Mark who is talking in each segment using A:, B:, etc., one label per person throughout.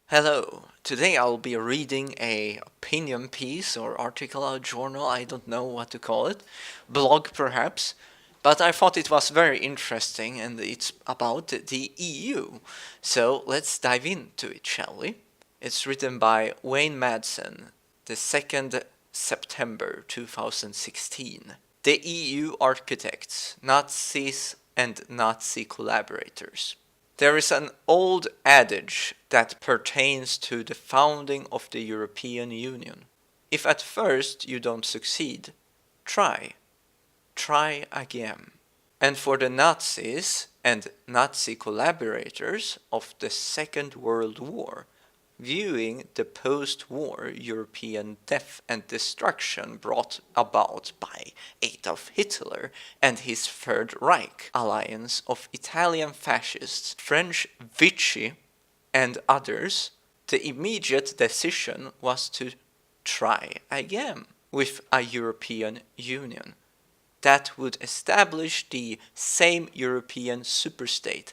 A: Hello. Today I'll be reading a opinion piece or article or journal, I don't know what to call it, blog perhaps, but I thought it was very interesting and it's about the EU. So let's dive into it, shall we? It's written by Wayne Madsen, the 2nd September 2016. The EU architects, Nazis and Nazi collaborators. There is an old adage that pertains to the founding of the European Union. If at first you don't succeed, try again. And for the Nazis and Nazi collaborators of the Second World War, viewing the post-war European death and destruction brought about by Adolf Hitler and his Third Reich alliance of Italian fascists, French Vichy, and others, the immediate decision was to try again with a European Union that would establish the same European superstate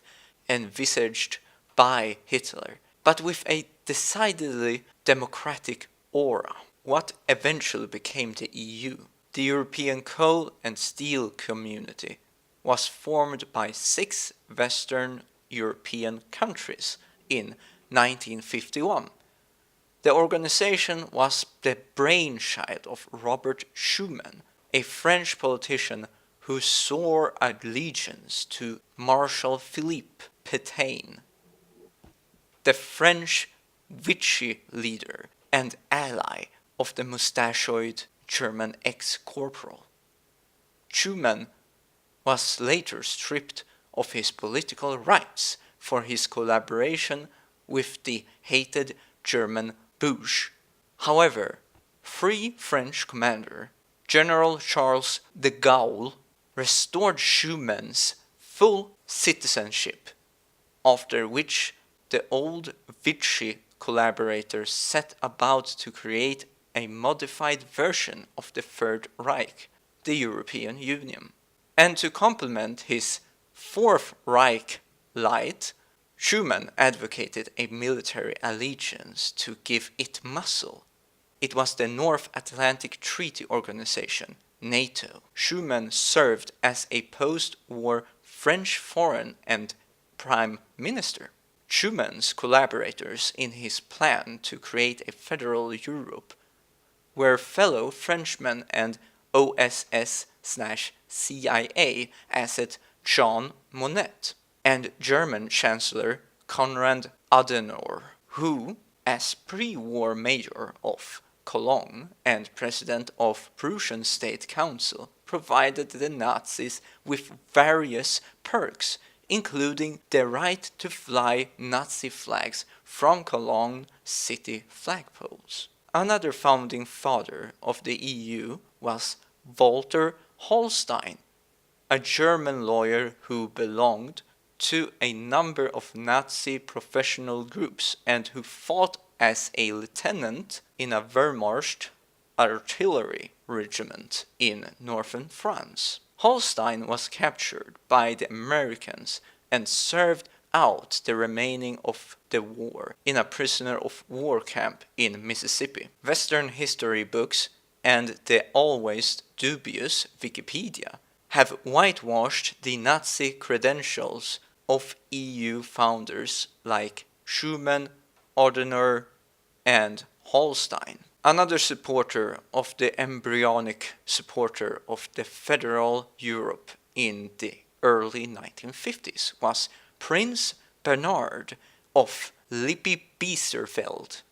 A: envisaged by Hitler, but with a decidedly democratic aura. What eventually became the EU, the European Coal and Steel Community, was formed by 6 Western European countries in 1951. The organization was the brainchild of Robert Schuman, a French politician who swore allegiance to Marshal Philippe Pétain, the French Vichy leader and ally of the mustachioed German ex-corporal. Schuman was later stripped of his political rights for his collaboration with the hated German Bush. However, Free French commander General Charles de Gaulle restored Schumann's full citizenship, after which the old Vichy collaborators set about to create a modified version of the Third Reich, the European Union. And to complement his Fourth Reich light, Schuman advocated a military allegiance to give it muscle. It was the North Atlantic Treaty Organization, NATO. Schuman served as a post-war French foreign and prime minister. Schumann's collaborators in his plan to create a federal Europe were fellow Frenchmen and OSS/CIA asset Jean Monnet and German Chancellor Konrad Adenauer, who, as pre-war mayor of Cologne and president of Prussian State Council, provided the Nazis with various perks, including the right to fly Nazi flags from Cologne city flagpoles. Another founding father of the EU was Walter Holstein, a German lawyer who belonged to a number of Nazi professional groups and who fought as a lieutenant in a Wehrmacht artillery regiment in northern France. Holstein was captured by the Americans and served out the remaining of the war in a prisoner of war camp in Mississippi. Western history books and the always dubious Wikipedia have whitewashed the Nazi credentials of EU founders like Schuman, Adenauer, and Holstein. Another supporter of the embryonic supporter of the federal Europe in the early 1950s was Prince Bernhard of Lippe-Biesterfeld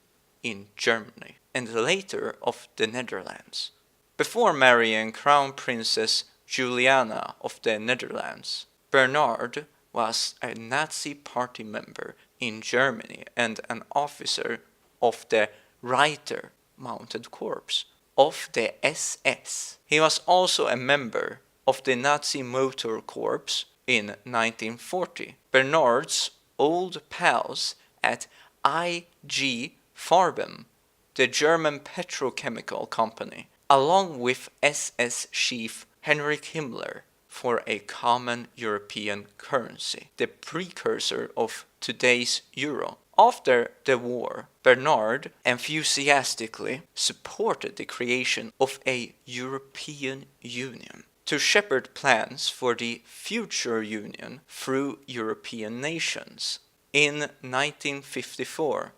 A: in Germany and later of the Netherlands. Before marrying Crown Princess Juliana of the Netherlands, Bernhard was a Nazi party member in Germany and an officer of the Reiter Mounted Corps of the SS. He was also a member of the Nazi Motor Corps in 1940. Bernhard's old pals at IG Farben, the German petrochemical company, along with SS chief Heinrich Himmler, for a common European currency, the precursor of today's euro, After the war, Bernard enthusiastically supported the creation of a European Union to shepherd plans for the future union through European nations. In 1954,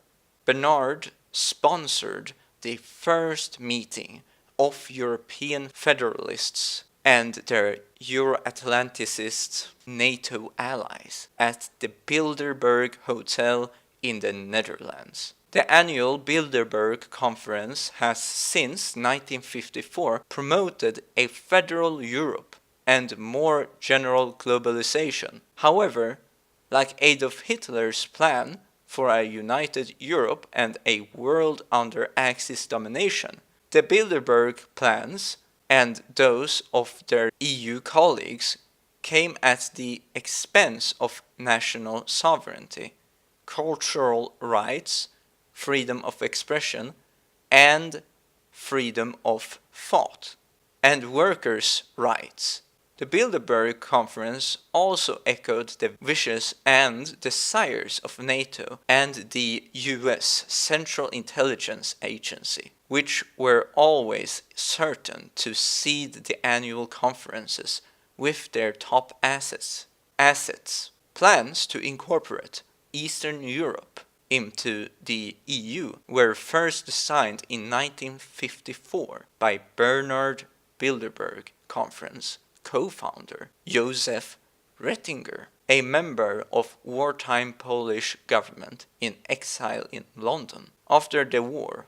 A: Bernard sponsored the first meeting of European federalists and their Euro-Atlanticist NATO allies at the Bilderberg Hotel in the Netherlands. The annual Bilderberg Conference has since 1954 promoted a federal Europe and more general globalization. However, like Adolf Hitler's plan for a united Europe and a world under Axis domination, the Bilderberg plans and those of their EU colleagues came at the expense of national sovereignty, cultural rights, freedom of expression, and freedom of thought, and workers' rights. The Bilderberg Conference also echoed the wishes and desires of NATO and the US Central Intelligence Agency, which were always certain to seed the annual conferences with their top assets. Plans to incorporate Eastern Europe into the EU were first designed in 1954 by Bernard Bilderberg Conference co-founder Joseph Rettinger, a member of wartime Polish government in exile in London. After the war,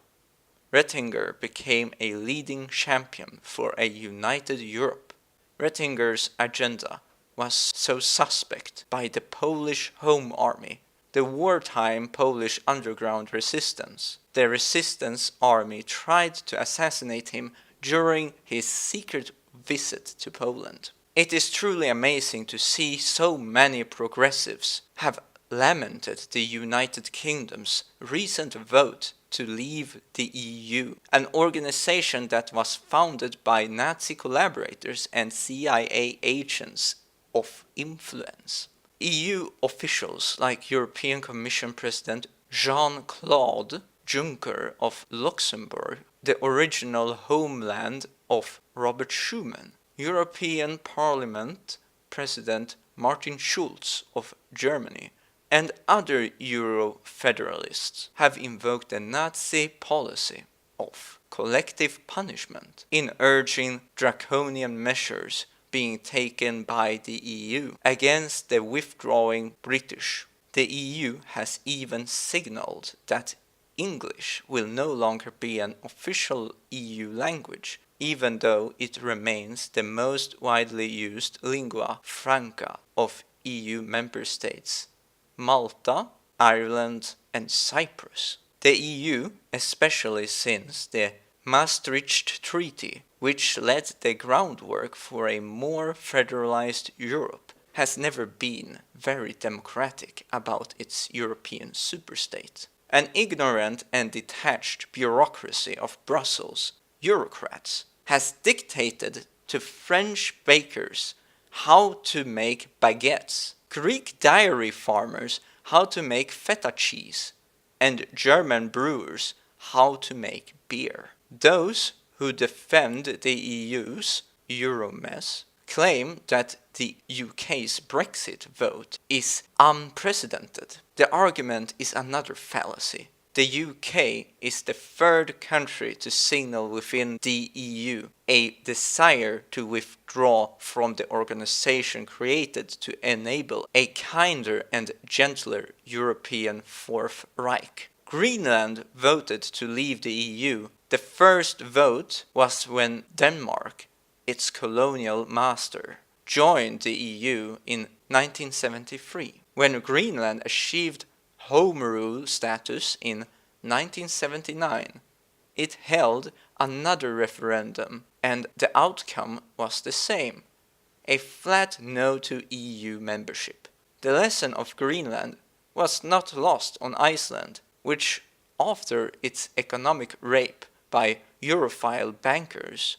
A: Rettinger became a leading champion for a united Europe. Rettinger's agenda was so suspect by the Polish Home Army, the wartime Polish underground resistance. The resistance army tried to assassinate him during his secret visit to Poland. It is truly amazing to see so many progressives have lamented the United Kingdom's recent vote to leave the EU, an organization that was founded by Nazi collaborators and CIA agents of influence. EU officials like European Commission President Jean-Claude Juncker of Luxembourg, the original homeland of Robert Schuman, European Parliament President Martin Schulz of Germany, and other Euro-federalists have invoked the Nazi policy of collective punishment in urging draconian measures being taken by the EU against the withdrawing British. The EU has even signaled that English will no longer be an official EU language, even though it remains the most widely used lingua franca of EU member states, Malta, Ireland, and Cyprus. The EU, especially since the Maastricht Treaty, which laid the groundwork for a more federalized Europe, has never been very democratic about its European superstate. An ignorant and detached bureaucracy of Brussels, Eurocrats, has dictated to French bakers how to make baguettes, Greek dairy farmers how to make feta cheese, and German brewers how to make beer. Those who defend the EU's Euromess claim that the UK's Brexit vote is unprecedented. The argument is another fallacy. The UK is the third country to signal within the EU a desire to withdraw from the organization created to enable a kinder and gentler European Fourth Reich. Greenland voted to leave the EU. The first vote was when Denmark, its colonial master, joined the EU in 1973. When Greenland achieved Home Rule status in 1979, it held another referendum and the outcome was the same, a flat no to EU membership. The lesson of Greenland was not lost on Iceland, which, after its economic rape by Europhile bankers,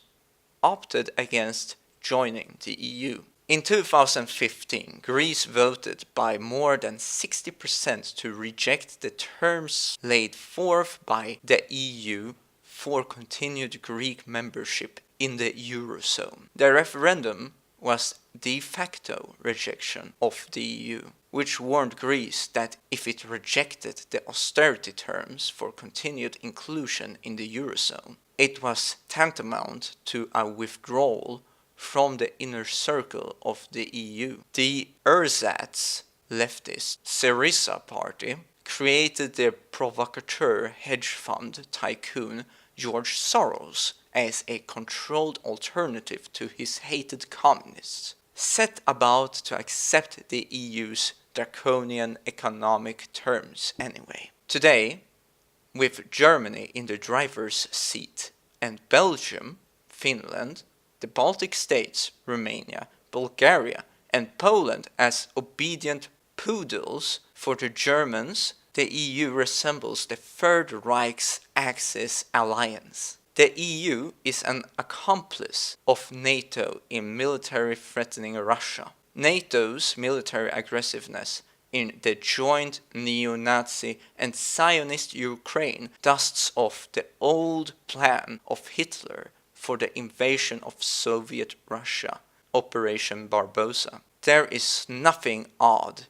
A: opted against joining the EU. In 2015, Greece voted by more than 60% to reject the terms laid forth by the EU for continued Greek membership in the Eurozone. The referendum was de facto rejection of the EU, which warned Greece that if it rejected the austerity terms for continued inclusion in the Eurozone, it was tantamount to a withdrawal from the inner circle of the EU. The ersatz leftist Syriza party created the provocateur hedge fund tycoon George Soros as a controlled alternative to his hated communists, set about to accept the EU's draconian economic terms anyway. Today, with Germany in the driver's seat and Belgium, Finland, the Baltic states, Romania, Bulgaria, and Poland as obedient poodles for the Germans, the EU resembles the Third Reich's Axis alliance. The EU is an accomplice of NATO in military threatening Russia. NATO's military aggressiveness in the joint neo-Nazi and Zionist Ukraine dusts off the old plan of Hitler for the invasion of Soviet Russia, Operation Barbarossa. There is nothing odd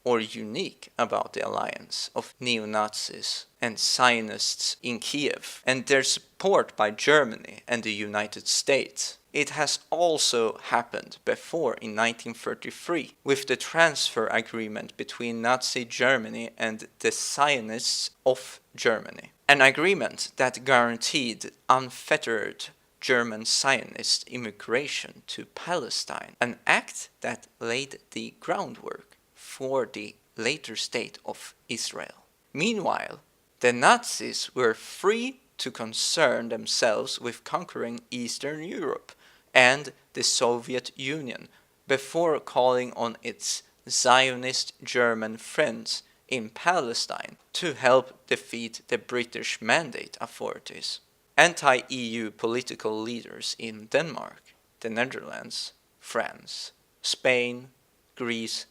A: or unique about the alliance of neo-Nazis and Zionists in Kiev and their support by Germany and the United States. It has also happened before in 1933 with the transfer agreement between Nazi Germany and the Zionists of Germany, an agreement that guaranteed unfettered German Zionist immigration to Palestine, an act that laid the groundwork for the later state of Israel. Meanwhile, the Nazis were free to concern themselves with conquering Eastern Europe and the Soviet Union before calling on its Zionist German friends in Palestine to help defeat the British Mandate authorities. Anti-EU political leaders in Denmark, the Netherlands, France, Spain, Greece,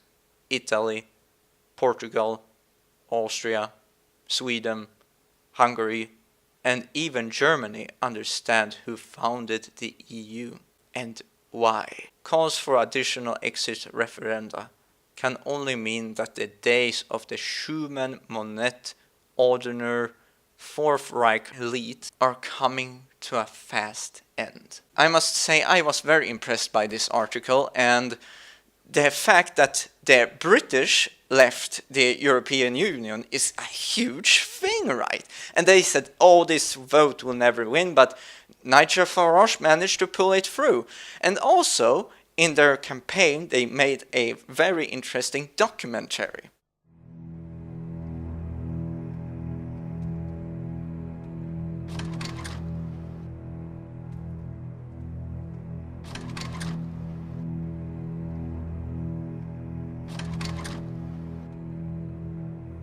A: Italy, Portugal, Austria, Sweden, Hungary, and even Germany understand who founded the EU and why. Calls for additional exit referenda can only mean that the days of the Schumann, Monnet, Adenauer, Fourth Reich elite are coming to a fast end. I must say I was very impressed by this article, and the fact that the British left the European Union is a huge thing, right? And they said, oh, this vote will never win, but Nigel Farage managed to pull it through. And also, in their campaign, they made a very interesting documentary.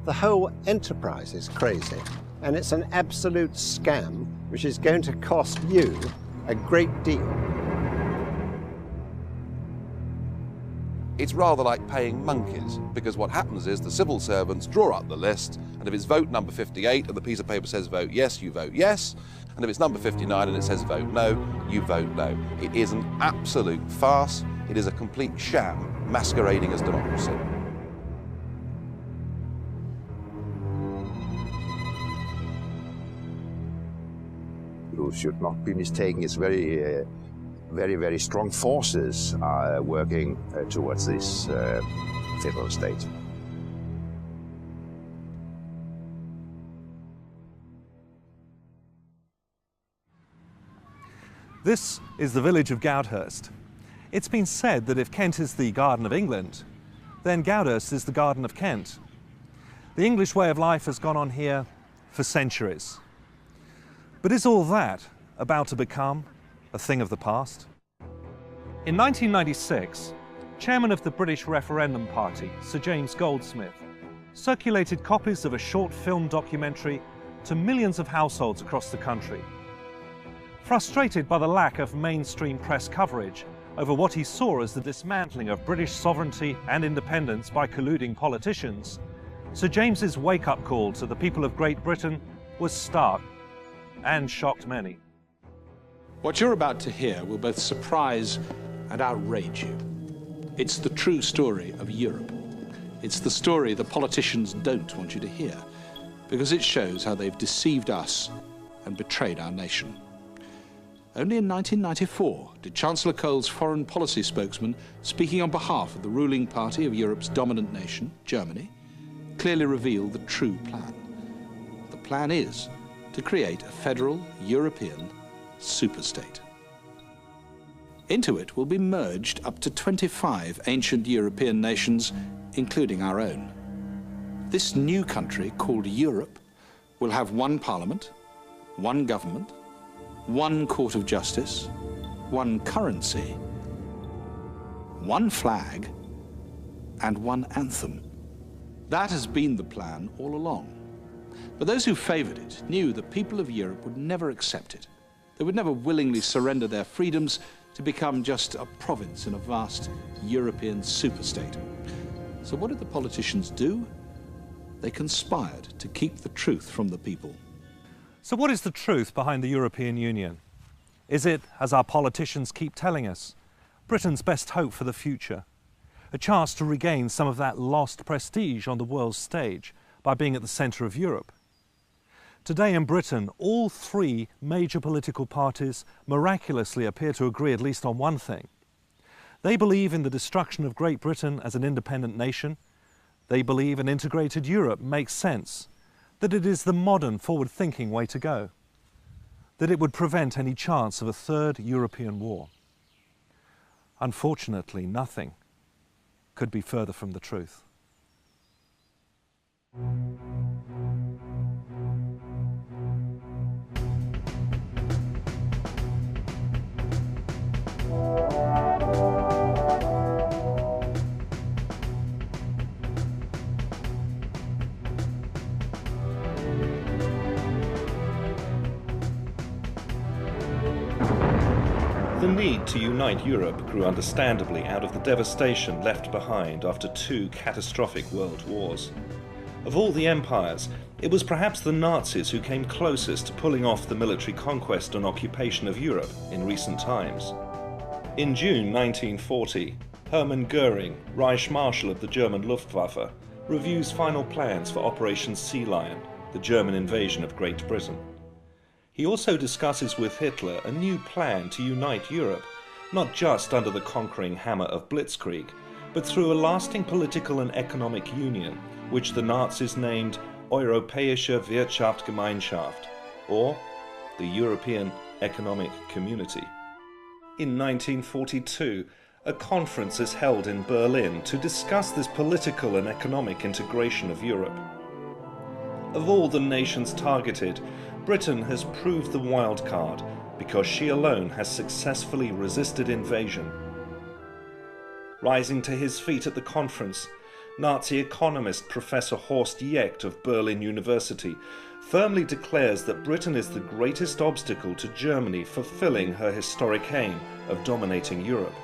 B: The whole enterprise is crazy, and it's an absolute scam which is going to cost you a great deal.
C: It's rather like paying monkeys, because what happens is the civil servants draw up the list, and if it's vote number 58 and the piece of paper says vote yes, you vote yes, and if it's number 59 and it says vote no, you vote no. It is an absolute farce. It is a complete sham masquerading as democracy.
D: You should not be mistaken. It's very strong forces are working towards this federal state.
E: This is the village of Goudhurst. It's been said that if Kent is the Garden of England, then Goudhurst is the Garden of Kent. The English way of life has gone on here for centuries. But is all that about to become a thing of the past? In 1996, chairman of the British Referendum Party, Sir James Goldsmith, circulated copies of a short film documentary to millions of households across the country. Frustrated by the lack of mainstream press coverage over what he saw as the dismantling of British sovereignty and independence by colluding politicians, Sir James's wake-up call to the people of Great Britain was stark and shocked many.
F: What you're about to hear will both surprise and outrage you. It's the true story of Europe. It's the story the politicians don't want you to hear, because it shows how they've deceived us and betrayed our nation. Only in 1994 did Chancellor Kohl's foreign policy spokesman, speaking on behalf of the ruling party of Europe's dominant nation, Germany, clearly reveal the true plan. The plan is to create a federal European superstate. Into it will be merged up to 25 ancient European nations, including our own. This new country, called Europe, will have one parliament, one government, one court of justice, one currency, one flag, and one anthem. That has been the plan all along. But those who favoured it knew the people of Europe would never accept it. They would never willingly surrender their freedoms to become just a province in a vast European superstate. So what did the politicians do? They conspired to keep the truth from the people.
E: So what is the truth behind the European Union? Is it, as our politicians keep telling us, Britain's best hope for the future? A chance to regain some of that lost prestige on the world stage by being at the centre of Europe? Today in Britain, all three major political parties miraculously appear to agree at least on one thing. They believe in the destruction of Great Britain as an independent nation. They believe an integrated Europe makes sense, that it is the modern, forward-thinking way to go, that it would prevent any chance of a third European war. Unfortunately, nothing could be further from the truth. The need to unite Europe grew understandably out of the devastation left behind after two catastrophic world wars. Of all the empires, it was perhaps the Nazis who came closest to pulling off the military conquest and occupation of Europe in recent times. In June 1940, Hermann Göring, Reich Marshal of the German Luftwaffe, reviews final plans for Operation Sea Lion, the German invasion of Great Britain. He also discusses with Hitler a new plan to unite Europe, not just under the conquering hammer of Blitzkrieg, but through a lasting political and economic union, which the Nazis named Europäische Wirtschaftsgemeinschaft, or the European Economic Community. In 1942, a conference is held in Berlin to discuss this political and economic integration of Europe. Of all the nations targeted, Britain has proved the wild card because she alone has successfully resisted invasion. Rising to his feet at the conference, Nazi economist Professor Horst Jecht of Berlin University firmly declares that Britain is the greatest obstacle to Germany fulfilling her historic aim of dominating Europe.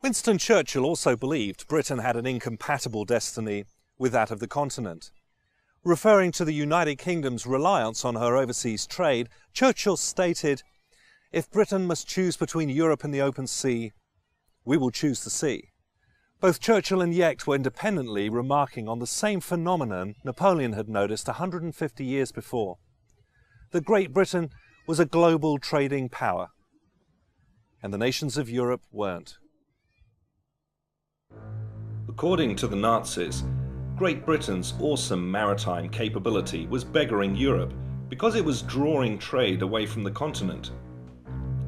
E: Winston Churchill also believed Britain had an incompatible destiny with that of the continent. Referring to the United Kingdom's reliance on her overseas trade, Churchill stated, "If Britain must choose between Europe and the open sea, we will choose the sea." Both Churchill and Jecht were independently remarking on the same phenomenon Napoleon had noticed 150 years before, that Great Britain was a global trading power, and the nations of Europe weren't. According to the Nazis, Great Britain's awesome maritime capability was beggaring Europe because it was drawing trade away from the continent.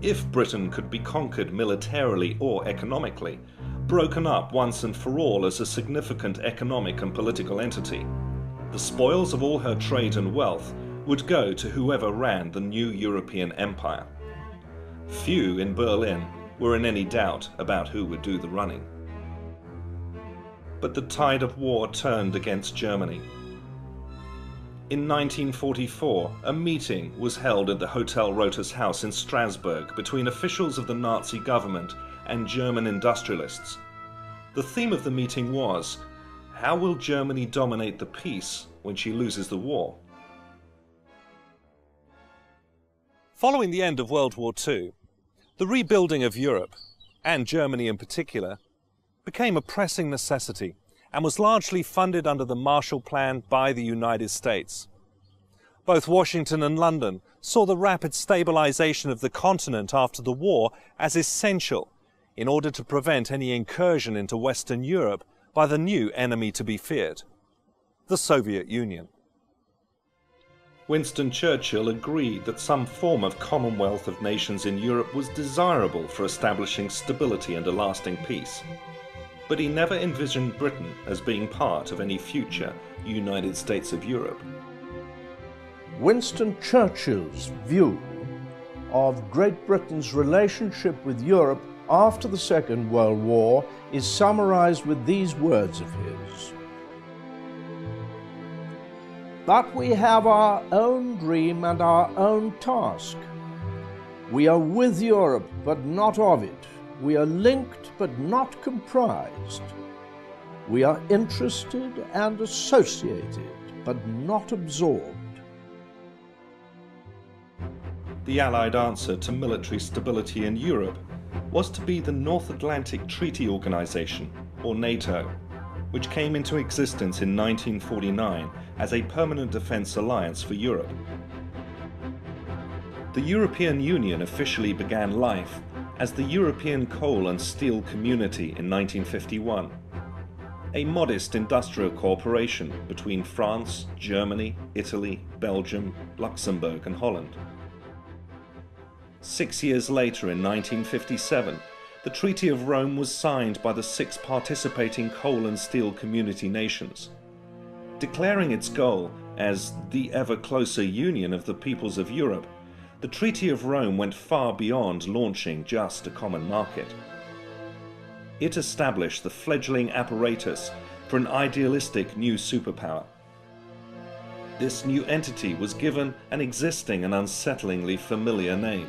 E: If Britain could be conquered militarily or economically, broken up once and for all as a significant economic and political entity, the spoils of all her trade and wealth would go to whoever ran the new European empire. Few in Berlin were in any doubt about who would do the running. But the tide of war turned against Germany. In 1944, a meeting was held at the Hotel Rotas House in Strasbourg between officials of the Nazi government and German industrialists. The theme of the meeting was, how will Germany dominate the peace when she loses the war? Following the end of World War II, the rebuilding of Europe, and Germany in particular, became a pressing necessity and was largely funded under the Marshall Plan by the United States. Both Washington and London saw the rapid stabilization of the continent after the war as essential in order to prevent any incursion into Western Europe by the new enemy to be feared, the Soviet Union. Winston Churchill agreed that some form of Commonwealth of Nations in Europe was desirable for establishing stability and a lasting peace. But he never envisioned Britain as being part of any future United States of Europe.
G: Winston Churchill's view of Great Britain's relationship with Europe after the Second World War is summarized with these words of his. But we have our own dream and our own task. We are with Europe, but not of it. We are linked, but not comprised. We are interested and associated, but not absorbed.
E: The Allied answer to military stability in Europe was to be the North Atlantic Treaty Organization, or NATO, which came into existence in 1949 as a permanent defense alliance for Europe. The European Union officially began life as the European Coal and Steel Community in 1951, a modest industrial cooperation between France, Germany, Italy, Belgium, Luxembourg and Holland. 6 years later, in 1957, the Treaty of Rome was signed by the 6 participating coal and steel community nations. Declaring its goal as the ever closer union of the peoples of Europe, the Treaty of Rome went far beyond launching just a common market. It established the fledgling apparatus for an idealistic new superpower. This new entity was given an existing and unsettlingly familiar name: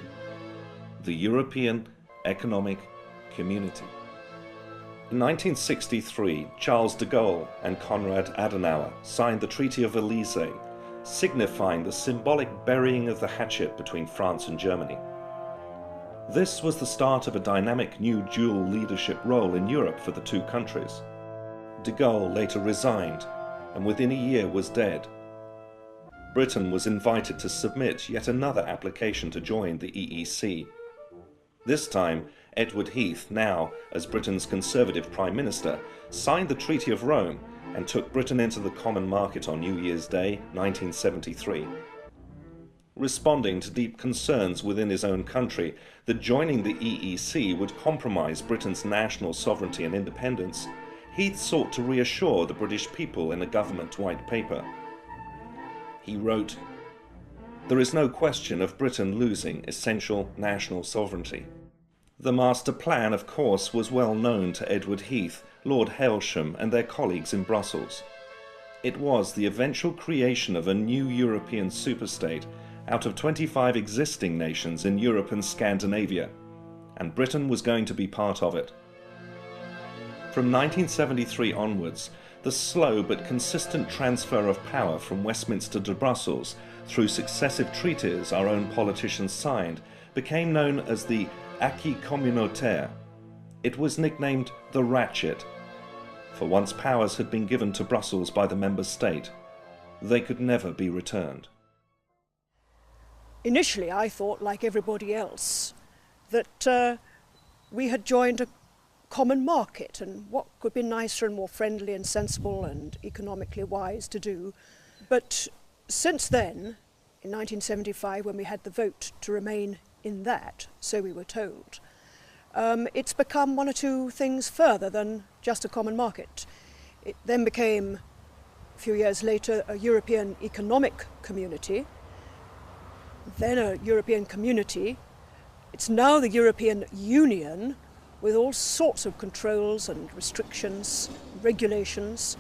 E: the European Economic Community. In 1963, Charles de Gaulle and Konrad Adenauer signed the Treaty of Elysee, signifying the symbolic burying of the hatchet between France and Germany. This was the start of a dynamic new dual leadership role in Europe for the two countries. De Gaulle later resigned, and within a year was dead. Britain was invited to submit yet another application to join the EEC. This time, Edward Heath, now as Britain's Conservative Prime Minister, signed the Treaty of Rome and took Britain into the common market on New Year's Day, 1973. Responding to deep concerns within his own country that joining the EEC would compromise Britain's national sovereignty and independence, Heath sought to reassure the British people in a government white paper. He wrote, "There is no question of Britain losing essential national sovereignty." The master plan, of course, was well known to Edward Heath, Lord Hailsham and their colleagues in Brussels. It was the eventual creation of a new European superstate out of 25 existing nations in Europe and Scandinavia, and Britain was going to be part of it. From 1973 onwards, the slow but consistent transfer of power from Westminster to Brussels through successive treaties our own politicians signed became known as the acquis communautaire. It was nicknamed the ratchet, for once powers had been given to Brussels by the member state, they could never be returned.
H: Initially, I thought, like everybody else, that we had joined a common market, and what could be nicer and more friendly and sensible and economically wise to do. But since then, in 1975, when we had the vote to remain in that, so we were told, it's become one or two things further than just a common market. It then became, a few years later, a European Economic Community, then a European Community. It's now the European Union, with all sorts of controls and restrictions, regulations,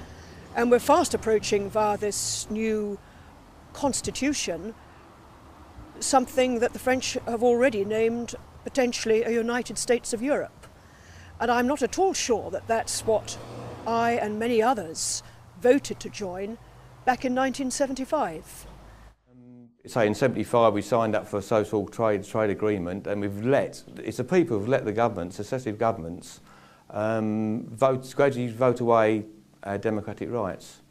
H: and we're fast approaching, via this new constitution something that the French have already named potentially a United States of Europe. And I'm not at all sure that that's what I and many others voted to join back in 1975.
I: Say in 75 we signed up for a social trade agreement, and it's the people who've let the governments, successive governments, gradually vote away our democratic rights.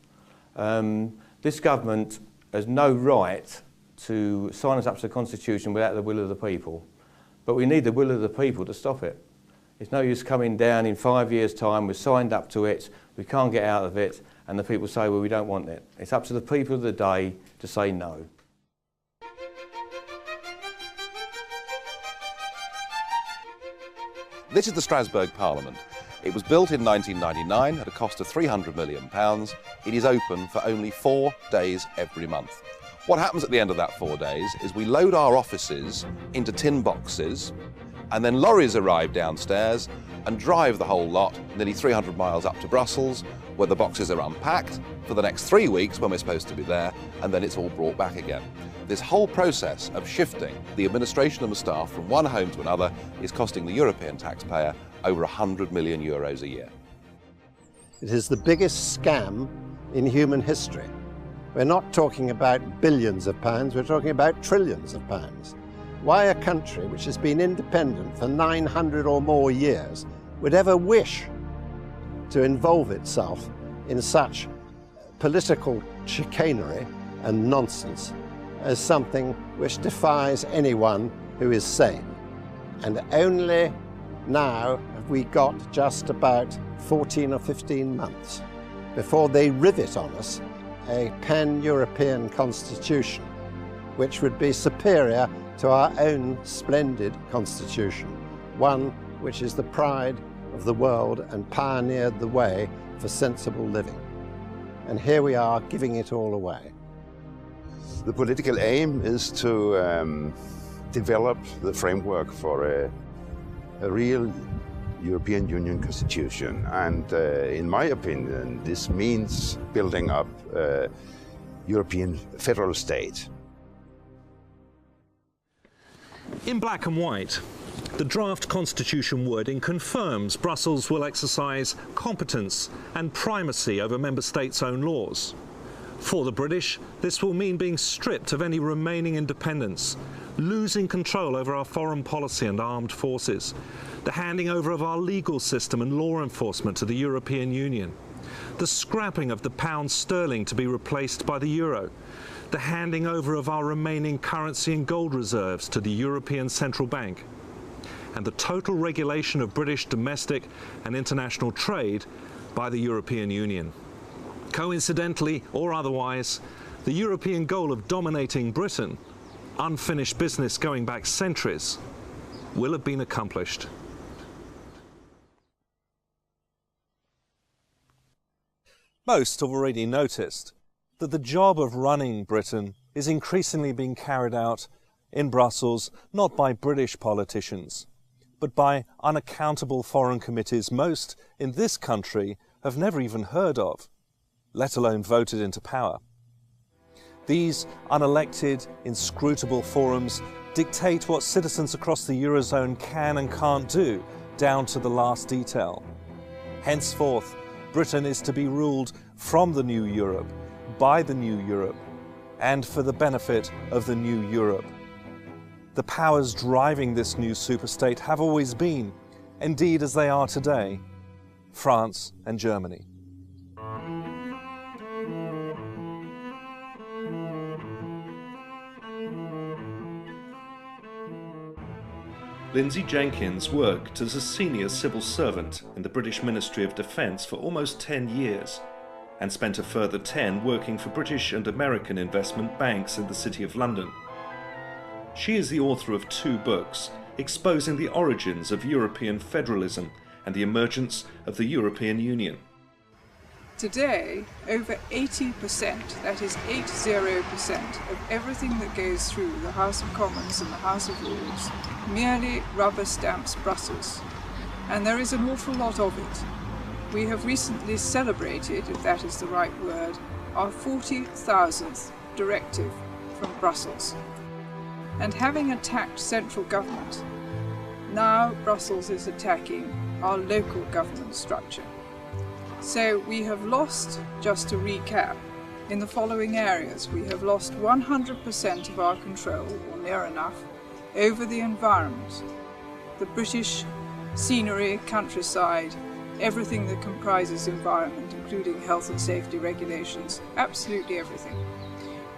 I: This government has no right to sign us up to the Constitution without the will of the people, but we need the will of the people to stop it. It's no use coming down in 5 years' time, we've signed up to it, we can't get out of it, and the people say, well, we don't want it. It's up to the people of the day to say no.
C: This is the Strasbourg Parliament. It was built in 1999 at a cost of £300 million. It is open for only 4 days every month. What happens at the end of that 4 days is we load our offices into tin boxes, and then lorries arrive downstairs and drive the whole lot nearly 300 miles up to Brussels, where the boxes are unpacked for the next 3 weeks when we're supposed to be there, and then it's all brought back again. This whole process of shifting the administration and the staff from one home to another is costing the European taxpayer over €100 million a year.
B: It is the biggest scam in human history. We're not talking about billions of pounds, we're talking about trillions of pounds. Why a country which has been independent for 900 or more years would ever wish to involve itself in such political chicanery and nonsense as something which defies anyone who is sane. And only now have we got just about 14 or 15 months before they rivet on us a pan-European constitution which would be superior to our own splendid constitution, one which is the pride of the world and pioneered the way for sensible living. And here we are giving it all away.
D: The political aim is to develop the framework for a real European Union constitution, and in my opinion this means building up a European federal state.
E: In black and white, the draft constitution wording confirms Brussels will exercise competence and primacy over member states' own laws. For the British, this will mean being stripped of any remaining independence, losing control over our foreign policy and armed forces, the handing over of our legal system and law enforcement to the European Union, the scrapping of the pound sterling to be replaced by the euro, the handing over of our remaining currency and gold reserves to the European Central Bank, and the total regulation of British domestic and international trade by the European Union. Coincidentally or otherwise, the European goal of dominating Britain, unfinished business going back centuries, will have been accomplished. Most have already noticed that the job of running Britain is increasingly being carried out in Brussels not by British politicians, but by unaccountable foreign committees most in this country have never even heard of, let alone voted into power. These unelected, inscrutable forums dictate what citizens across the Eurozone can and can't do, down to the last detail. Henceforth, Britain is to be ruled from the new Europe, by the new Europe, and for the benefit of the new Europe. The powers driving this new superstate have always been, indeed as they are today, France and Germany. Lindsay Jenkins worked as a senior civil servant in the British Ministry of Defence for almost 10 years and spent a further 10 working for British and American investment banks in the City of London. She is the author of 2 books exposing the origins of European federalism and the emergence of the European Union.
J: Today, over 80%, that is 80%, of everything that goes through the House of Commons and the House of Lords merely rubber stamps Brussels, and there is an awful lot of it. We have recently celebrated, if that is the right word, our 40,000th directive from Brussels. And having attacked central government, now Brussels is attacking our local government structure. So we have lost, just to recap, in the following areas, we have lost 100% of our control, or near enough, over the environment. The British scenery, countryside, everything that comprises environment, including health and safety regulations, absolutely everything.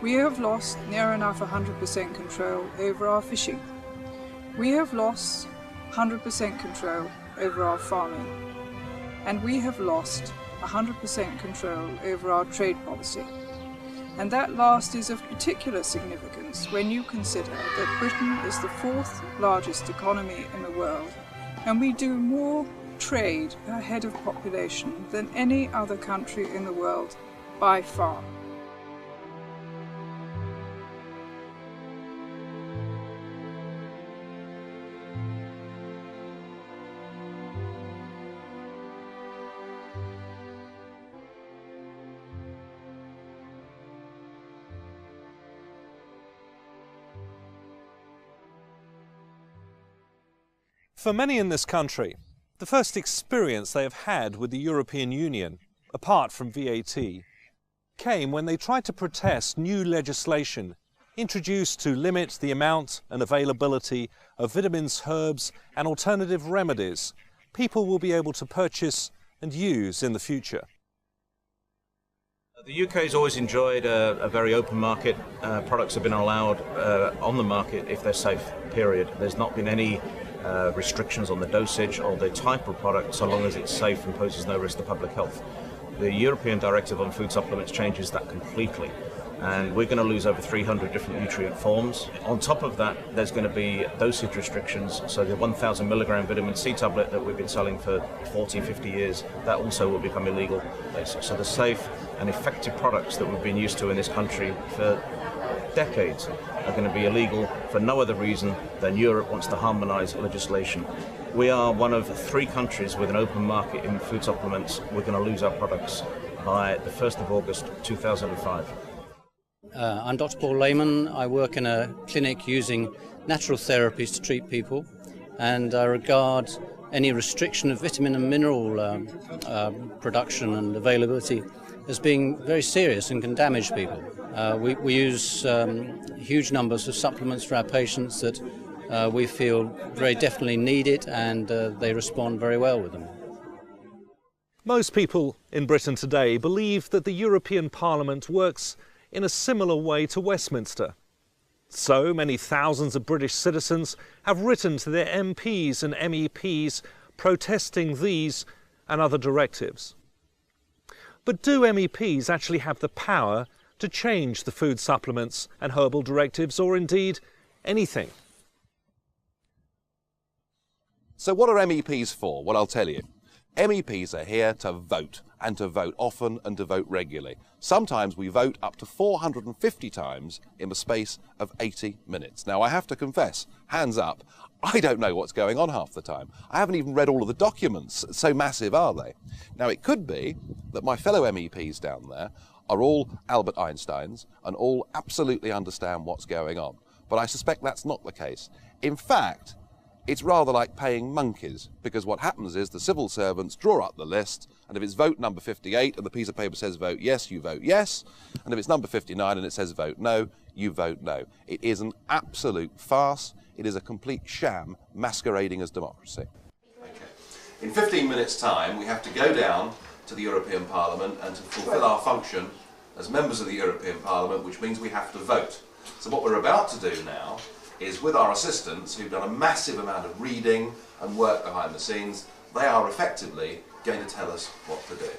J: We have lost near enough 100% control over our fishing. We have lost 100% control over our farming. And we have lost 100% control over our trade policy. And that last is of particular significance when you consider that Britain is the 4th largest economy in the world, and we do more trade per head of population than any other country in the world by far.
E: For many in this country, the first experience they have had with the European Union, apart from VAT, came when they tried to protest new legislation introduced to limit the amount and availability of vitamins, herbs and alternative remedies people will be able to purchase and use in the future.
K: The UK has always enjoyed a very open market. Products have been allowed on the market if they're safe, period. There's not been any restrictions on the dosage or the type of product so long as it's safe and poses no risk to public health. The European Directive on Food Supplements changes that completely, and we're going to lose over 300 different nutrient forms. On top of that, there's going to be dosage restrictions, so the 1,000 milligram vitamin C tablet that we've been selling for 40, 50 years, that also will become illegal. So the safe and effective products that we've been used to in this country for decades are going to be illegal for no other reason than Europe wants to harmonise legislation. We are one of 3 countries with an open market in food supplements. We're going to lose our products by the 1st of August 2005.
L: I'm Dr. Paul Lehman. I work in a clinic using natural therapies to treat people, and I regard any restriction of vitamin and mineral production and availability as being very serious and can damage people. We use huge numbers of supplements for our patients that we feel very definitely need it, and they respond very well with them.
E: Most people in Britain today believe that the European Parliament works in a similar way to Westminster. So many thousands of British citizens have written to their MPs and MEPs protesting these and other directives. But do MEPs actually have the power to change the food supplements and herbal directives, or indeed anything?
C: So what are MEPs for? Well, I'll tell you. MEPs are here to vote, and to vote often and to vote regularly. Sometimes we vote up to 450 times in the space of 80 minutes. Now, I have to confess, hands up, I don't know what's going on half the time. I haven't even read all of the documents, so massive are they. Now, it could be that my fellow MEPs down there are all Albert Einsteins and all absolutely understand what's going on. But I suspect that's not the case. In fact, it's rather like paying monkeys, because what happens is the civil servants draw up the list, and if it's vote number 58 and the piece of paper says vote yes, you vote yes, and if it's number 59 and it says vote no, you vote no. It is an absolute farce. It is a complete sham masquerading as democracy. Okay. In 15 minutes' time, we have to go down to the European Parliament and to fulfil our function as members of the European Parliament, which means we have to vote. So what we're about to do now is, with our assistants who've done a massive amount of reading and work behind the scenes, they are effectively going to tell us what to do.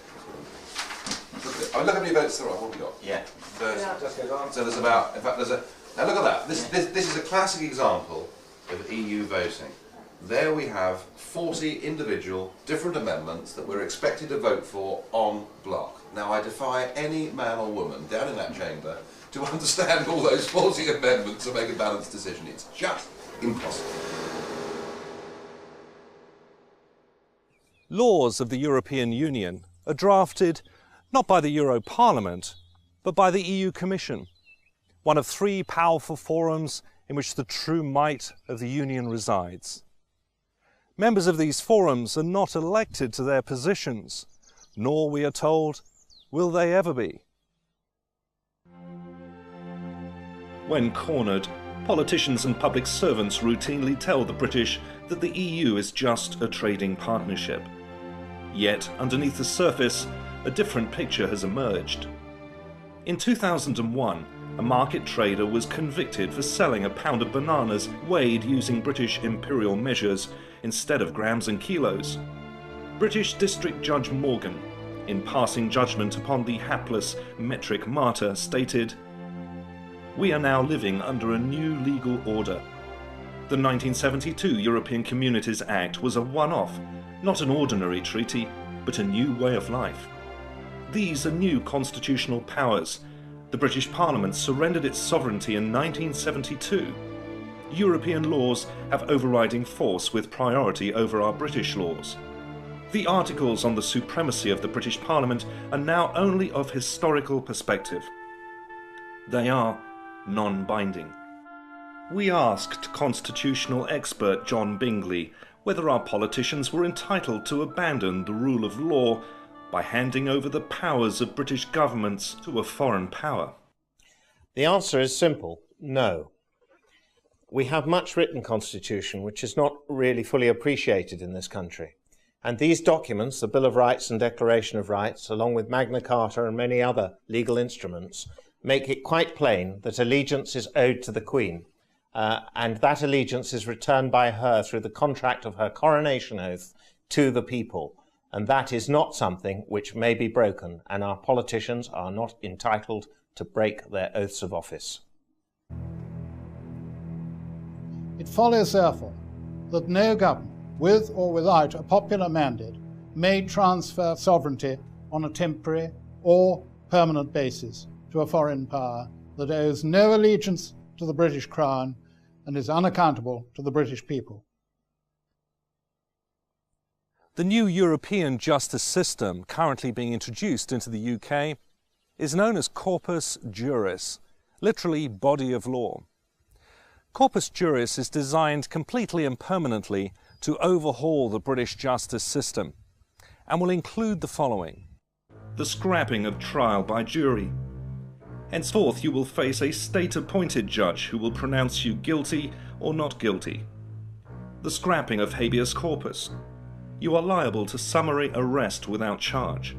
C: Look how many votes there are. What have we got? Yeah. So there's about, in fact, there's a, now look at that. This is a classic example of EU voting. There we have 40 individual different amendments that we're expected to vote for en bloc. Now, I defy any man or woman down in that chamber to understand all those 40 amendments and make a balanced decision. It's just impossible.
E: Laws of the European Union are drafted not by the Euro Parliament, but by the EU Commission. one of three powerful forums in which the true might of the Union resides. Members of these forums are not elected to their positions, nor, we are told, will they ever be. When cornered, politicians and public servants routinely tell the British that the EU is just a trading partnership. Yet, underneath the surface, a different picture has emerged. In 2001, a market trader was convicted for selling a pound of bananas weighed using British imperial measures instead of grams and kilos. British District Judge Morgan, in passing judgment upon the hapless metric martyr, stated, "We are now living under a new legal order. The 1972 European Communities Act was a one-off, not an ordinary treaty, but a new way of life. These are new constitutional powers. The British Parliament surrendered its sovereignty in 1972. European laws have overriding force with priority over our British laws. The articles on the supremacy of the British Parliament are now only of historical perspective. They are non-binding." We asked constitutional expert John Bingley whether our politicians were entitled to abandon the rule of law by handing over the powers of British governments to a foreign power.
G: The answer is simple: no. We have much written constitution which is not really fully appreciated in this country. And these documents, the Bill of Rights and Declaration of Rights, along with Magna Carta and many other legal instruments, make it quite plain that allegiance is owed to the Queen, and that allegiance is returned by her through the contract of her coronation oath to the people. And that is not something which may be broken, and our politicians are not entitled to break their oaths of office.
M: It follows, therefore, that no government, with or without a popular mandate, may transfer sovereignty on a temporary or permanent basis to a foreign power that owes no allegiance to the British Crown and is unaccountable to the British people.
E: The new European justice system currently being introduced into the UK is known as Corpus Juris, literally body of law. Corpus Juris is designed completely and permanently to overhaul the British justice system and will include the following: the scrapping of trial by jury. Henceforth you will face a state-appointed judge who will pronounce you guilty or not guilty. The scrapping of habeas corpus. You are liable to summary arrest without charge.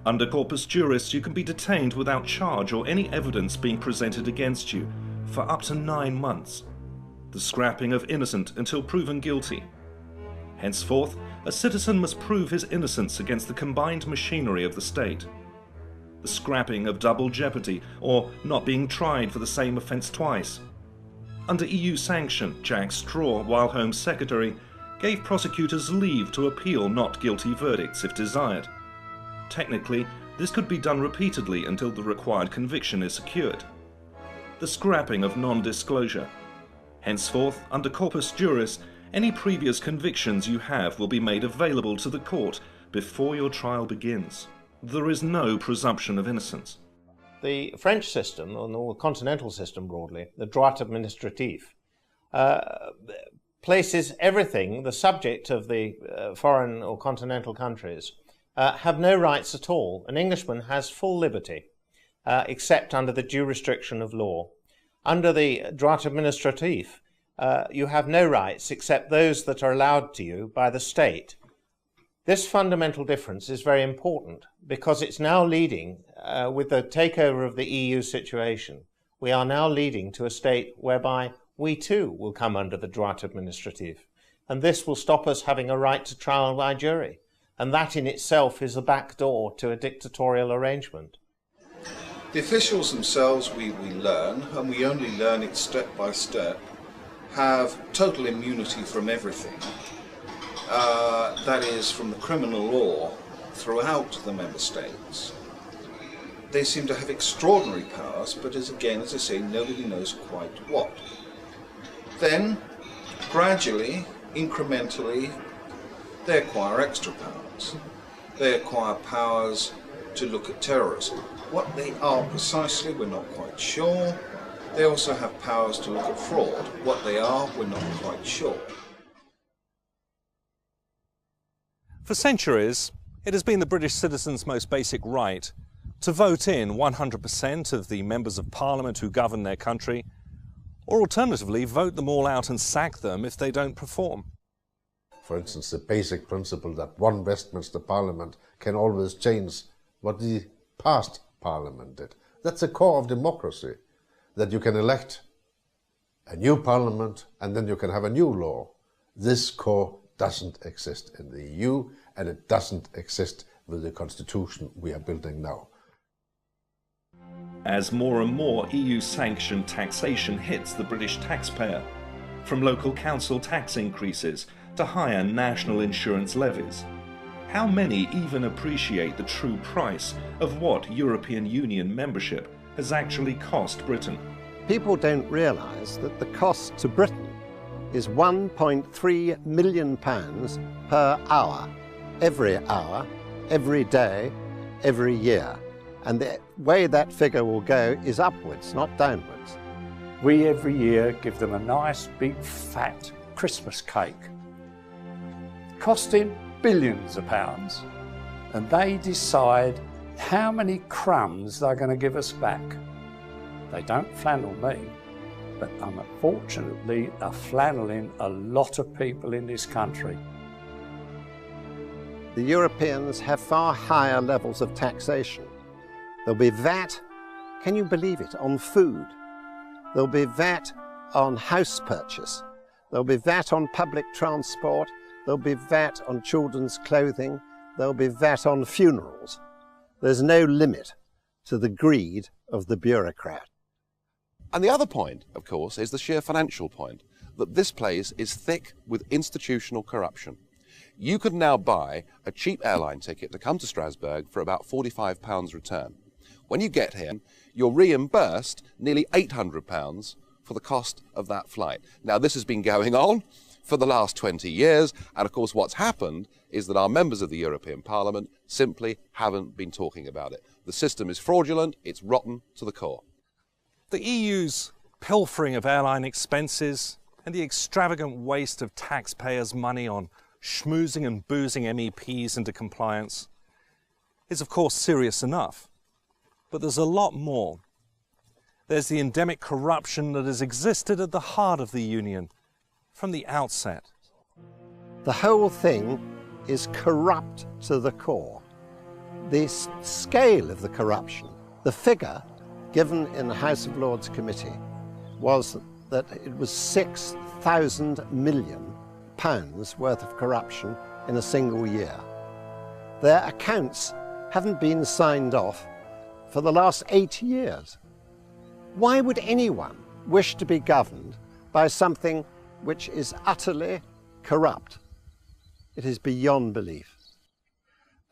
E: Under Corpus Juris, you can be detained without charge or any evidence being presented against you for up to 9 months. The scrapping of innocent until proven guilty. Henceforth, a citizen must prove his innocence against the combined machinery of the state. The scrapping of double jeopardy, or not being tried for the same offence twice. Under EU sanction, Jack Straw, while Home Secretary, gave prosecutors leave to appeal not guilty verdicts if desired. Technically, this could be done repeatedly until the required conviction is secured. The scrapping of non-disclosure. Henceforth, under Corpus Juris, any previous convictions you have will be made available to the court before your trial begins. There is no presumption of innocence.
G: The French system, or the continental system broadly, the droit administratif, places everything, the subject of the foreign or continental countries, have no rights at all. An Englishman has full liberty, except under the due restriction of law. Under the droit administratif, you have no rights except those that are allowed to you by the state. This fundamental difference is very important because it's now leading, with the takeover of the EU situation, we are now leading to a state whereby we too will come under the droit administratif. And this will stop us having a right to trial by jury. And that in itself is a back door to a dictatorial arrangement.
N: The officials themselves, we learn, and we only learn it step by step, have total immunity from everything. That is, from the criminal law throughout the member states. They seem to have extraordinary powers, but as I say, nobody knows quite what. Then, gradually, incrementally, they acquire extra powers. They acquire powers to look at terrorism. What they are precisely, we're not quite sure. They also have powers to look at fraud. What they are, we're not quite sure.
E: For centuries, it has been the British citizens' most basic right to vote in 100% of the members of Parliament who govern their country, or alternatively vote them all out and sack them if they don't perform.
O: For instance, the basic principle that one Westminster Parliament can always change what the past Parliament did. That's the core of democracy, that you can elect a new Parliament and then you can have a new law. This core doesn't exist in the EU, and it doesn't exist with the constitution we are building now.
E: As more and more EU-sanctioned taxation hits the British taxpayer, from local council tax increases to higher national insurance levies, how many even appreciate the true price of what European Union membership has actually cost Britain?
B: People don't realise that the cost to Britain is £1.3 million per hour, every day, every year. And the way that figure will go is upwards, not downwards.
P: We every year give them a nice big fat Christmas cake, costing billions of pounds, and they decide how many crumbs they're going to give us back. They don't flannel me, but unfortunately are flanneling a lot of people in this country.
B: The Europeans have far higher levels of taxation. There'll be VAT, can you believe it, on food. There'll be VAT on house purchase. There'll be VAT on public transport. There'll be VAT on children's clothing. There'll be VAT on funerals. There's no limit to the greed of the bureaucrat.
C: And the other point, of course, is the sheer financial point, that this place is thick with institutional corruption. You could now buy a cheap airline ticket to come to Strasbourg for about £45 return. When you get here, you're reimbursed nearly £800 for the cost of that flight. Now, this has been going on for the last 20 years, and of course what's happened is that our members of the European Parliament simply haven't been talking about it. The system is fraudulent, it's rotten to the core.
E: The EU's pilfering of airline expenses and the extravagant waste of taxpayers' money on schmoozing and boozing MEPs into compliance is of course serious enough. But there's a lot more. There's the endemic corruption that has existed at the heart of the Union from the outset.
B: The whole thing is corrupt to the core. The scale of the corruption, the figure given in the House of Lords Committee was that it was £6,000 million worth of corruption in a single year. Their accounts haven't been signed off for the last 8 years. Why would anyone wish to be governed by something which is utterly corrupt? It is beyond belief.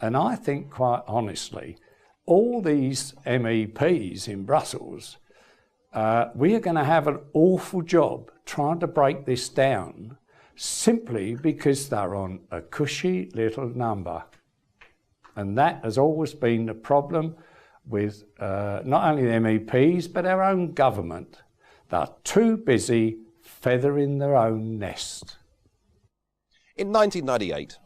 P: And I think, quite honestly, all these MEPs in Brussels, we are going to have an awful job trying to break this down simply because they're on a cushy little number. And that has always been the problem with not only the MEPs, but our own government. They're too busy feathering their own nest.
C: In 1998,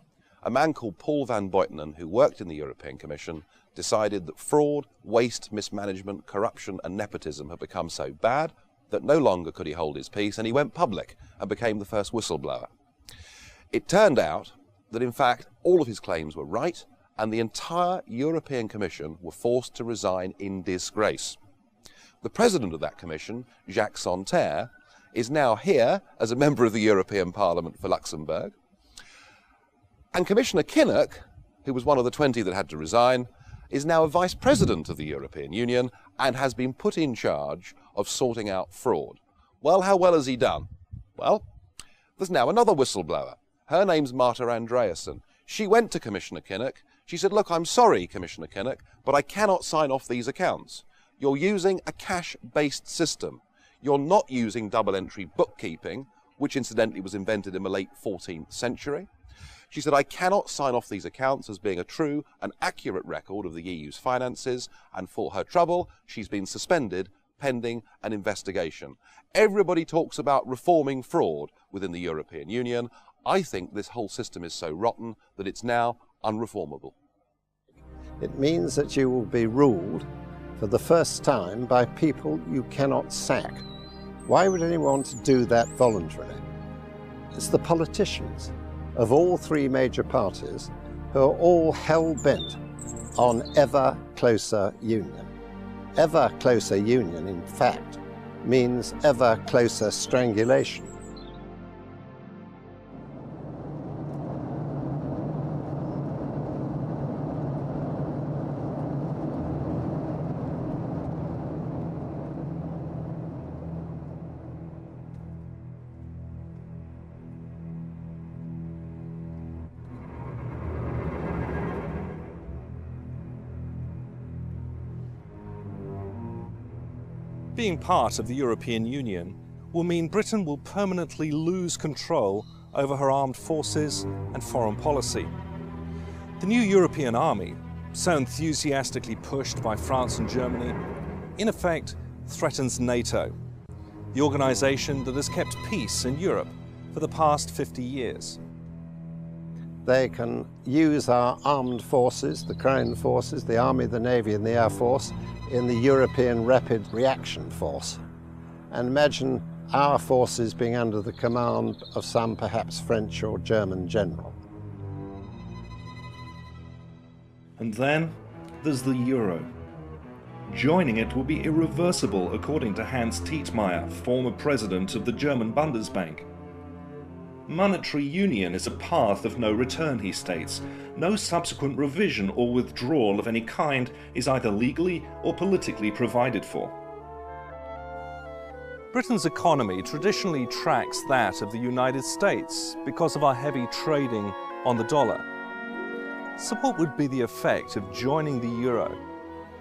C: a man called Paul van Buitenen, who worked in the European Commission, decided that fraud, waste, mismanagement, corruption and nepotism had become so bad that no longer could he hold his peace, and he went public and became the first whistleblower. It turned out that in fact all of his claims were right, and the entire European Commission were forced to resign in disgrace. The president of that commission, Jacques Santer, is now here as a member of the European Parliament for Luxembourg. And Commissioner Kinnock, who was one of the 20 that had to resign, is now a vice president of the European Union and has been put in charge of sorting out fraud. Well, how well has he done? Well, there's now another whistleblower. Her name's Marta Andreasen. She went to Commissioner Kinnock. She said, look, I'm sorry, Commissioner Kinnock, but I cannot sign off these accounts. You're using a cash-based system. You're not using double-entry bookkeeping, which incidentally was invented in the late 14th century. She said, I cannot sign off these accounts as being a true and accurate record of the EU's finances, and for her trouble, she's been suspended pending an investigation. Everybody talks about reforming fraud within the European Union. I think this whole system is so rotten that it's now unreformable.
B: It means that you will be ruled for the first time by people you cannot sack. Why would anyone want to do that voluntarily? It's the politicians of all three major parties who are all hell-bent on ever closer union. Ever closer union, in fact, means ever closer strangulation.
E: Being part of the European Union will mean Britain will permanently lose control over her armed forces and foreign policy. The new European army, so enthusiastically pushed by France and Germany, in effect threatens NATO, the organisation that has kept peace in Europe for the past 50 years.
B: They can use our armed forces, the Crown forces, the Army, the Navy and the Air Force, in the European Rapid Reaction Force. And imagine our forces being under the command of some perhaps French or German general.
Q: And then there's the euro. Joining it will be irreversible, according to Hans Tietmeyer, former president of the German Bundesbank. Monetary union is a path of no return, he states. No subsequent revision or withdrawal of any kind is either legally or politically provided for.
E: Britain's economy traditionally tracks that of the United States because of our heavy trading on the dollar. So what would be the effect of joining the euro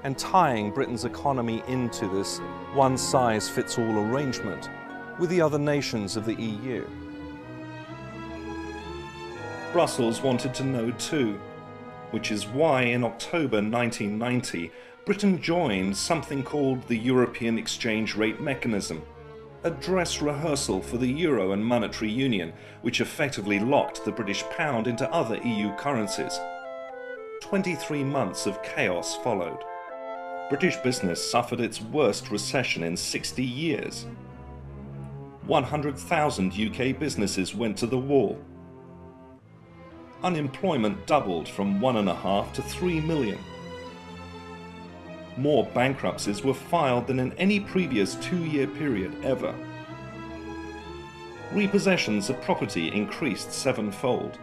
E: and tying Britain's economy into this one-size-fits-all arrangement with the other nations of the EU?
Q: Brussels wanted to know too, which is why in October 1990 Britain joined something called the European Exchange Rate Mechanism, a dress rehearsal for the euro and monetary union, which effectively locked the British pound into other EU currencies. 23 months of chaos followed. British business suffered its worst recession in 60 years. 100,000 UK businesses went to the wall. Unemployment doubled from 1.5 to 3 million. More bankruptcies were filed than in any previous 2-year period ever. Repossessions of property increased 7-fold.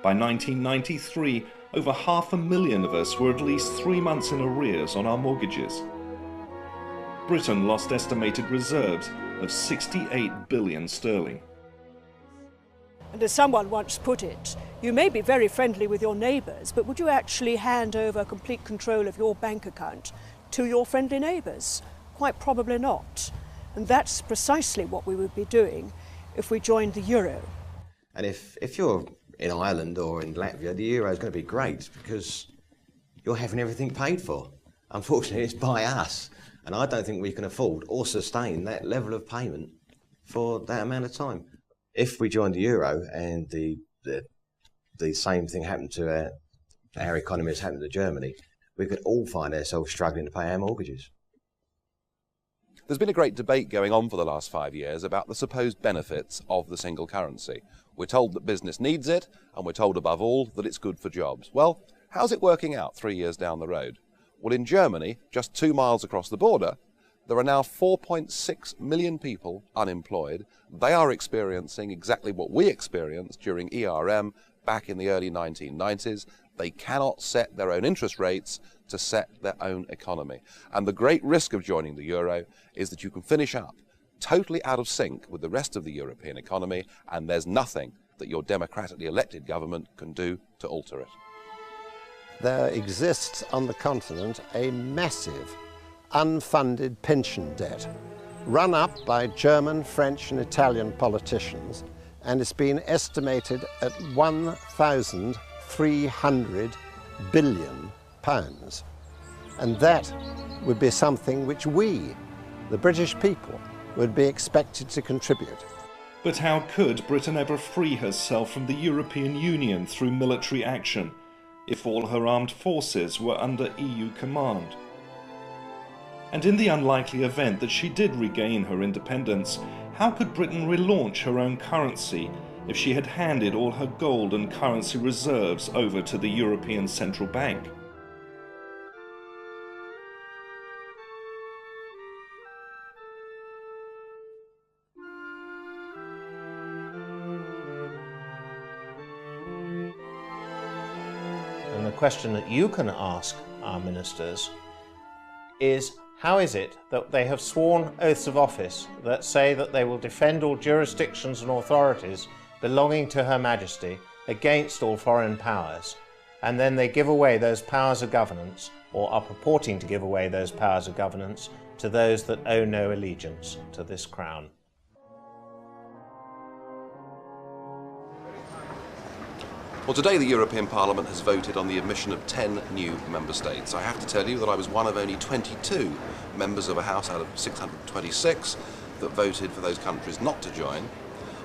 Q: By 1993, over 500,000 of us were at least 3 months in arrears on our mortgages. Britain lost estimated reserves of 68 billion sterling.
H: And as someone once put it, you may be very friendly with your neighbours, but would you actually hand over complete control of your bank account to your friendly neighbours? Quite probably not. And that's precisely what we would be doing if we joined the euro.
R: And if you're in Ireland or in Latvia, the euro is going to be great because you're having everything paid for. Unfortunately, it's by us. And I don't think we can afford or sustain that level of payment for that amount of time. If we joined the euro and the same thing happened to our economy as happened to Germany, we could all find ourselves struggling to pay our mortgages.
C: There's been a great debate going on for the last 5 years about the supposed benefits of the single currency. We're told that business needs it, and we're told above all that it's good for jobs. Well, how's it working out 3 years down the road? Well, in Germany, just 2 miles across the border, there are now 4.6 million people unemployed. They are experiencing exactly what we experienced during ERM back in the early 1990s. They cannot set their own interest rates to set their own economy. And the great risk of joining the euro is that you can finish up totally out of sync with the rest of the European economy, and there's nothing that your democratically elected government can do to alter it.
B: There exists on the continent a massive unfunded pension debt run up by German, French and Italian politicians and it's been estimated at £1,300 billion. And that would be something which we, the British people, would be expected to contribute.
Q: But how could Britain ever free herself from the European Union through military action if all her armed forces were under EU command? And in the unlikely event that she did regain her independence, how could Britain relaunch her own currency if she had handed all her gold and currency reserves over to the European Central Bank?
S: And the question that you can ask our ministers is, how is it that they have sworn oaths of office that say that they will defend all jurisdictions and authorities belonging to Her Majesty against all foreign powers, and then they give away those powers of governance, or are purporting to give away those powers of governance, to those that owe no allegiance to this crown?
C: Well, today the European Parliament has voted on the admission of 10 new member states. I have to tell you that I was one of only 22 members of a House out of 626 that voted for those countries not to join.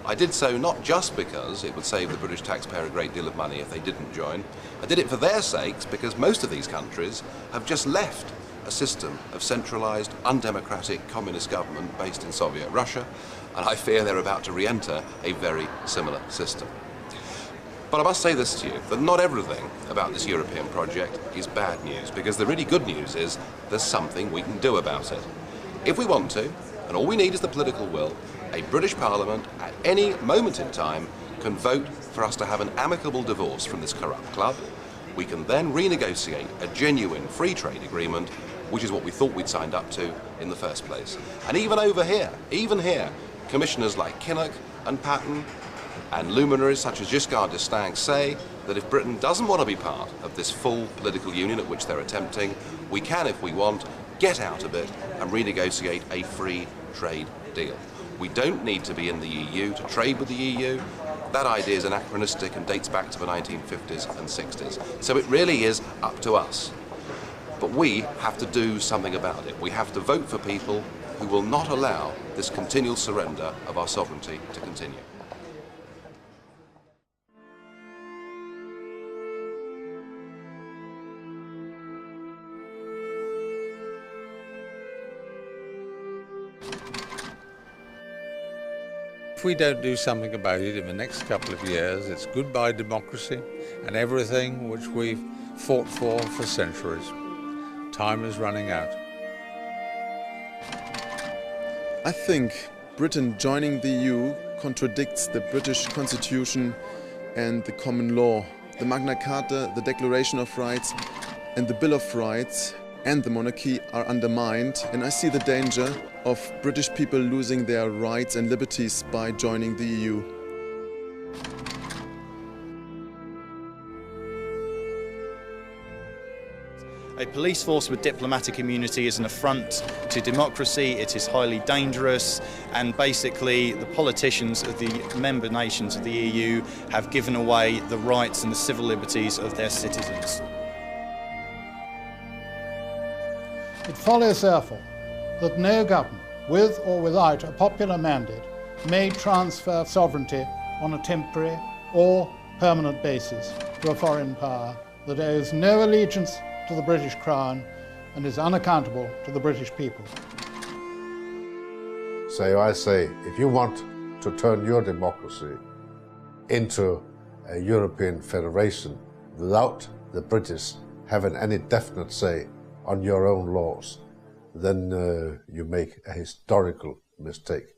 C: I did so not just because it would save the British taxpayer a great deal of money if they didn't join. I did it for their sakes because most of these countries have just left a system of centralised, undemocratic communist government based in Soviet Russia, and I fear they're about to re-enter a very similar system. But I must say this to you, that not everything about this European project is bad news, because the really good news is there's something we can do about it. If we want to, and all we need is the political will, a British Parliament at any moment in time can vote for us to have an amicable divorce from this corrupt club. We can then renegotiate a genuine free trade agreement, which is what we thought we'd signed up to in the first place. And even here, commissioners like Kinnock and Patton and luminaries such as Giscard d'Estaing say that if Britain doesn't want to be part of this full political union at which they're attempting, we can, if we want, get out of it and renegotiate a free trade deal. We don't need to be in the EU to trade with the EU. That idea is anachronistic and dates back to the 1950s and 60s. So it really is up to us. But we have to do something about it. We have to vote for people who will not allow this continual surrender of our sovereignty to continue.
T: If we don't do something about it in the next couple of years, it's goodbye democracy and everything which we've fought for centuries. Time is running out.
U: I think Britain joining the EU contradicts the British Constitution and the common law. The Magna Carta, the Declaration of Rights and the Bill of Rights and the monarchy are undermined, and I see the danger of British people losing their rights and liberties by joining the EU.
V: A police force with diplomatic immunity is an affront to democracy, it is highly dangerous, and basically the politicians of the member nations of the EU have given away the rights and the civil liberties of their citizens.
M: It follows, therefore, that no government, with or without a popular mandate, may transfer sovereignty on a temporary or permanent basis to a foreign power that owes no allegiance to the British Crown and is unaccountable to the British people.
O: So I say, if you want to turn your democracy into a European federation without the British having any definite say on your own laws, then you make a historical mistake.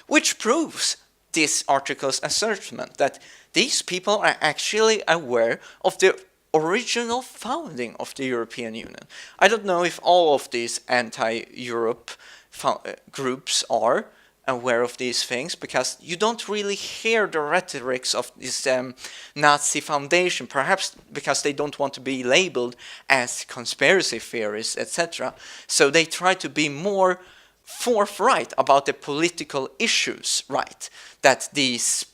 A: which proves this article's assertion that these people are actually aware of the original founding of the European Union. I don't know if all of these anti-Europe groups are aware of these things, because you don't really hear the rhetorics of this Nazi foundation, perhaps because they don't want to be labeled as conspiracy theorists, etc. So they try to be more forthright about the political issues, right, that these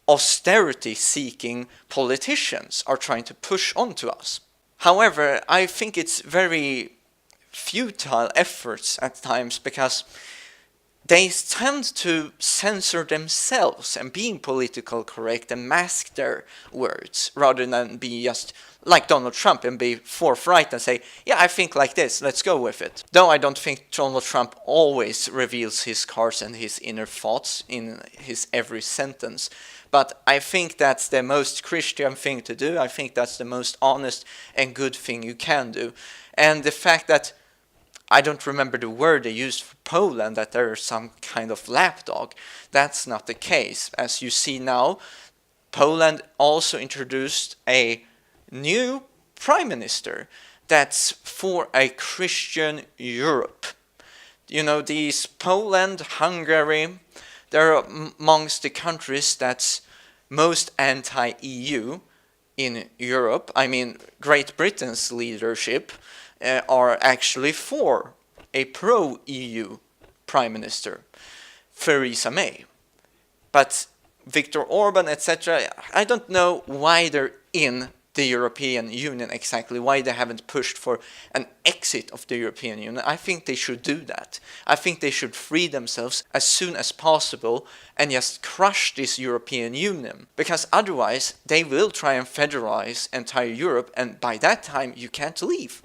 A: austerity-seeking politicians are trying to push onto us. However, I think it's very futile efforts at times, because they tend to censor themselves and being politically correct and mask their words, rather than be just like Donald Trump and be forthright and say, yeah, I think like this, let's go with it. Though I don't think Donald Trump always reveals his cards and his inner thoughts in his every sentence. But I think that's the most Christian thing to do. I think that's the most honest and good thing you can do. And the fact that, I don't remember the word they used for Poland, that there is some kind of lapdog, that's not the case. As you see now, Poland also introduced a new prime minister that's for a Christian Europe. You know, these Poland, Hungary, they're amongst the countries that's most anti-EU in Europe. I mean, Great Britain's leadership are actually for a pro-EU prime minister, Theresa May. But Viktor Orban, etc., I don't know why they're in the European Union exactly, why they haven't pushed for an exit of the European Union. I think they should do that. I think they should free themselves as soon as possible and just crush this European Union, because otherwise they will try and federalize entire Europe, and by that time you can't leave.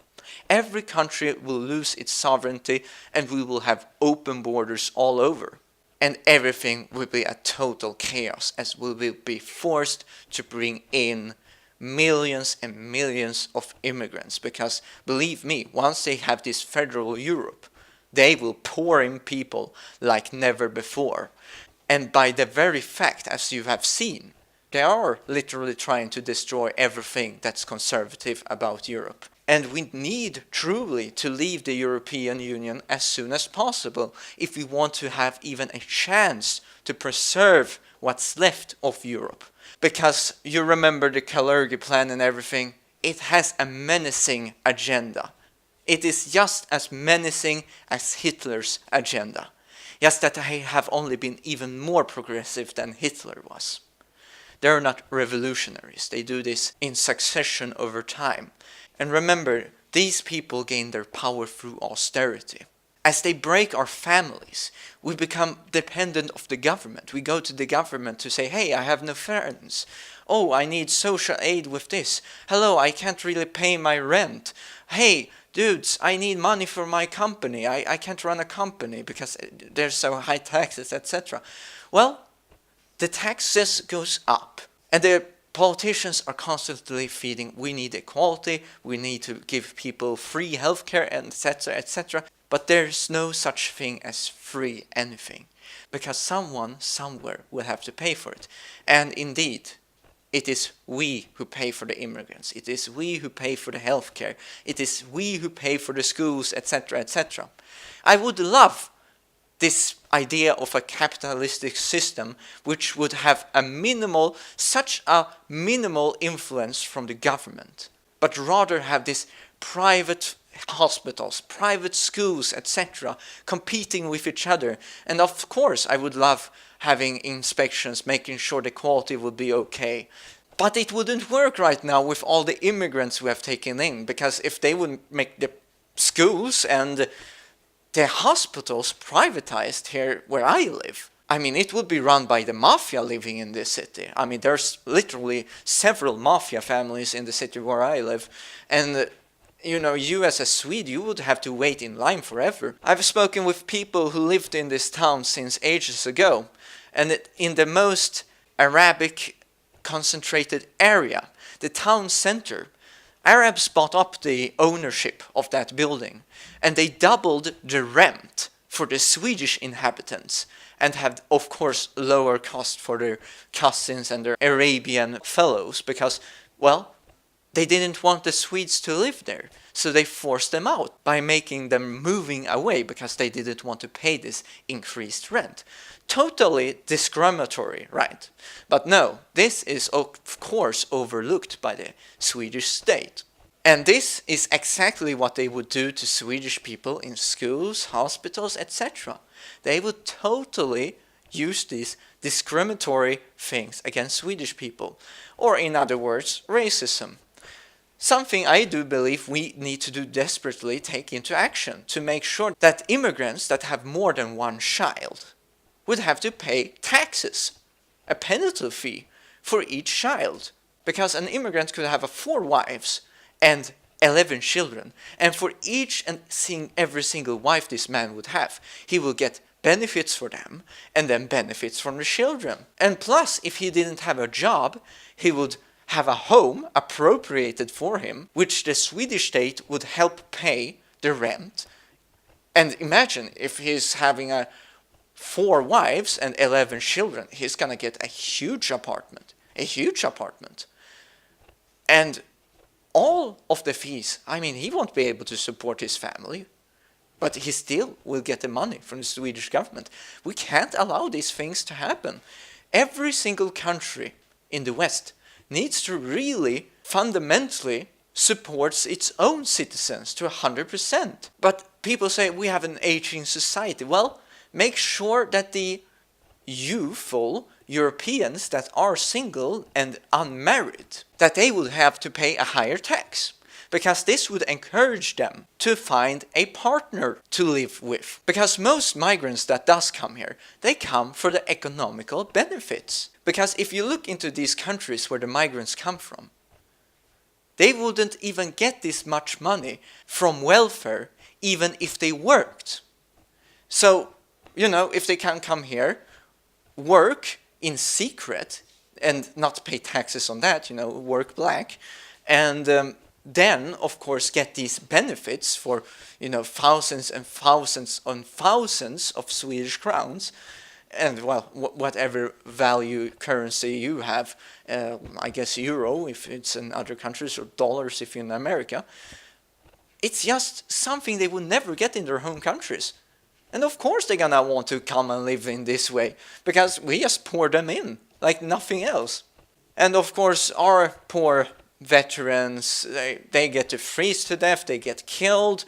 A: Every country will lose its sovereignty, and we will have open borders all over. And everything will be a total chaos, as we will be forced to bring in millions and millions of immigrants. Because, believe me, once they have this federal Europe, they will pour in people like never before. And by the very fact, as you have seen, they are literally trying to destroy everything that's conservative about Europe. And we need truly to leave the European Union as soon as possible if we want to have even a chance to preserve what's left of Europe. Because you remember the Kalergi plan and everything, it has a menacing agenda. It is just as menacing as Hitler's agenda. Just that they have only been even more progressive than Hitler was. They're not revolutionaries. They do this in succession over time. And remember, these people gain their power through austerity. As they break our families, we become dependent of the government. We go to the government to say, hey, I have no friends. Oh, I need social aid with this. Hello, I can't really pay my rent. Hey, dudes, I need money for my company. I can't run a company because there's so high taxes, etc. Well, the taxes goes up. And the politicians are constantly feeding, we need equality, we need to give people free healthcare, etc., etc. But there's no such thing as free anything, because someone somewhere will have to pay for it. And indeed, it is we who pay for the immigrants. It is we who pay for the healthcare. It is we who pay for the schools, etc., etc. I would love this idea of a capitalistic system which would have such a minimal influence from the government, but rather have this private hospitals, private schools, etc., competing with each other. And of course, I would love having inspections, making sure the quality would be okay. But it wouldn't work right now with all the immigrants we have taken in, because if they would make the schools and the hospitals privatized here where I live, I mean, it would be run by the mafia living in this city. I mean, there's literally several mafia families in the city where I live. And, you know, you as a Swede, you would have to wait in line forever. I've spoken with people who lived in this town since ages ago. And in the most Arabic concentrated area, the town center, Arabs bought up the ownership of that building. And they doubled the rent for the Swedish inhabitants and have, of course, lower cost for their cousins and their Arabian fellows because, well, they didn't want the Swedes to live there. So they forced them out by making them moving away because they didn't want to pay this increased rent. Totally discriminatory, right? But no, this is of course overlooked by the Swedish state. And this is exactly what they would do to Swedish people in schools, hospitals, etc. They would totally use these discriminatory things against Swedish people. Or in other words, racism. Something I do believe we need to do desperately take into action to make sure that immigrants that have more than one child would have to pay taxes, a penalty fee for each child. Because an immigrant could have 4 wives and 11 children. And for each and every single wife this man would have, he will get benefits for them and then benefits from the children. And plus, if he didn't have a job, he would have a home appropriated for him, which the Swedish state would help pay the rent. And imagine if he's having 4 wives and 11 children, he's gonna get a huge apartment. And all of the fees, I mean, he won't be able to support his family, but he still will get the money from the Swedish government. We can't allow these things to happen. Every single country in the West needs to really fundamentally support its own citizens to 100%. But people say we have an aging society. Well, make sure that the youthful Europeans that are single and unmarried, that they will have to pay a higher tax. Because this would encourage them to find a partner to live with. Because most migrants that does come here, they come for the economical benefits. Because if you look into these countries where the migrants come from, they wouldn't even get this much money from welfare even if they worked. So, you know, if they can come here, work in secret and not pay taxes on that, you know, work black, and then, of course, get these benefits for, you know, thousands and thousands on thousands of Swedish crowns, and, well, whatever value currency you have, I guess euro if it's in other countries, or dollars if you're in America. It's just something they would never get in their home countries. And of course they're gonna want to come and live in this way, because we just pour them in like nothing else. And of course our poor veterans, they get to freeze to death, they get killed,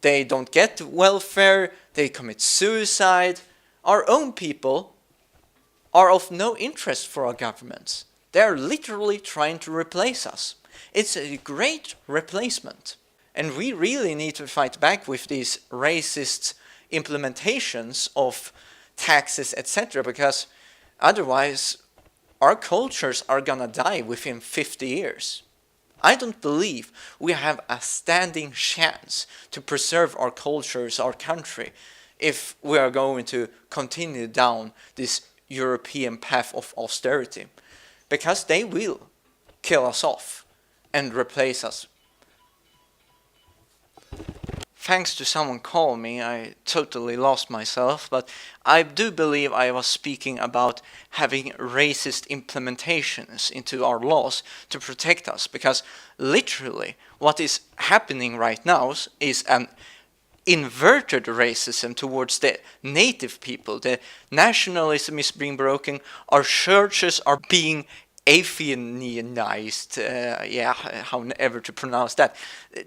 A: they don't get welfare, they commit suicide. Our own people are of no interest for our governments. They are literally trying to replace us. It's a great replacement. And we really need to fight back with these racist implementations of taxes, etc., because otherwise our cultures are gonna die within 50 years. I don't believe we have a standing chance to preserve our cultures, our country, if we are going to continue down this European path of austerity, because they will kill us off and replace us. Thanks to someone called me, I totally lost myself, but I do believe I was speaking about having racist implementations into our laws to protect us, because literally what is happening right now is an inverted racism towards the native people. The nationalism is being broken, our churches are being atheanized, however to pronounce that.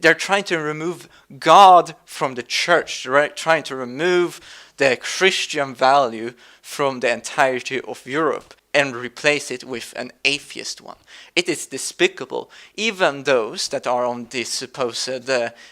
A: They're trying to remove God from the church, right? Trying to remove the Christian value from the entirety of Europe and replace it with an atheist one. It is despicable. Even those that are on this supposed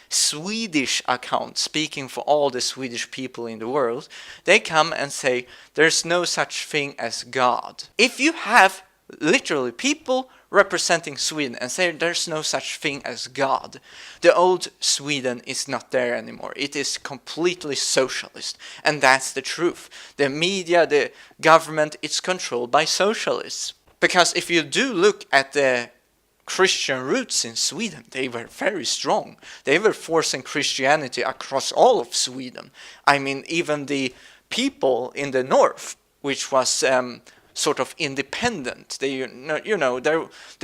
A: Swedish account, speaking for all the Swedish people in the world, they come and say there's no such thing as God. If you have literally people representing Sweden and say there's no such thing as God, the old Sweden is not there anymore. It is completely socialist, and that's the truth. The media, the government, it's controlled by socialists. Because if you do look at the Christian roots in Sweden. They were very strong. They were forcing Christianity across all of Sweden. I mean, even the people in the north, which was sort of independent, they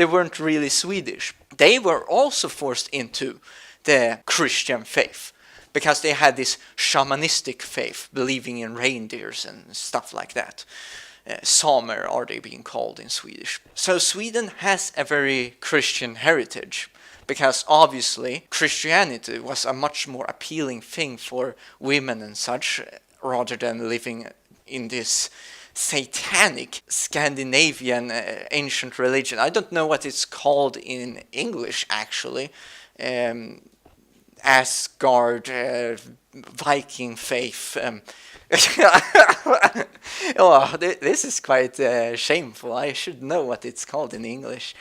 A: weren't really Swedish. They were also forced into the Christian faith because they had this shamanistic faith, believing in reindeers and stuff like that. Samer are they being called in Swedish. So Sweden has a very Christian heritage because obviously Christianity was a much more appealing thing for women and such rather than living in this satanic Scandinavian ancient religion. I don't know what it's called in English actually. Asgard, Viking faith. Oh, this is quite shameful. I should know what it's called in English.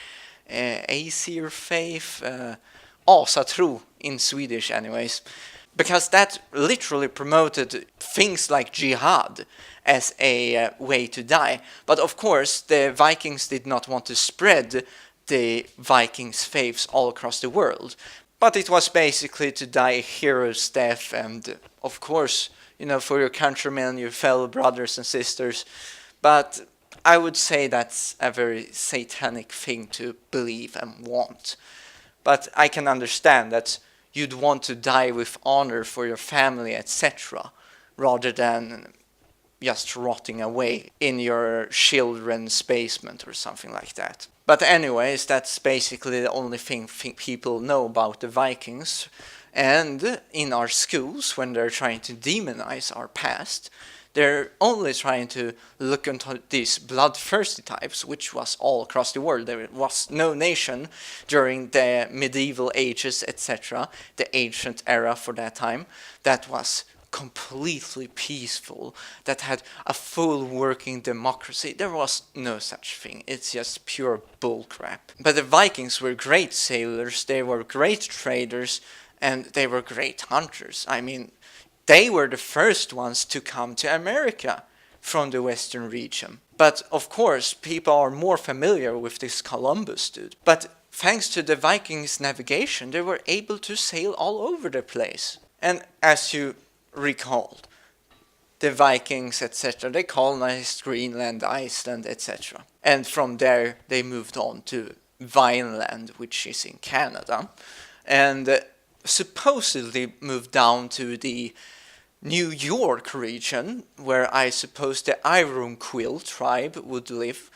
A: Aesir faith, asatro in Swedish anyways. Because that literally promoted things like jihad as a way to die. But of course, the Vikings did not want to spread the Vikings' faiths all across the world. But it was basically to die a hero's death, and of course, for your countrymen, your fellow brothers and sisters. But I would say that's a very satanic thing to believe and want. But I can understand that you'd want to die with honor for your family, etc., rather than just rotting away in your children's basement or something like that. But anyways, that's basically the only thing people know about the Vikings. And in our schools, when they're trying to demonize our past, they're only trying to look into these bloodthirsty types, which was all across the world. There was no nation during the medieval ages, etc., the ancient era for that time, that was completely peaceful, that had a full working democracy. There was no such thing. It's just pure bullcrap. But the Vikings were great sailors, they were great traders, and they were great hunters. I mean, they were the first ones to come to America from the western region. But of course, people are more familiar with this Columbus dude. But thanks to the Vikings' navigation, they were able to sail all over the place. And as you recalled, the Vikings, etc., they colonized Greenland, Iceland, etc. And from there, they moved on to Vineland, which is in Canada, and supposedly moved down to the New York region, where I suppose the Ironquill tribe would live,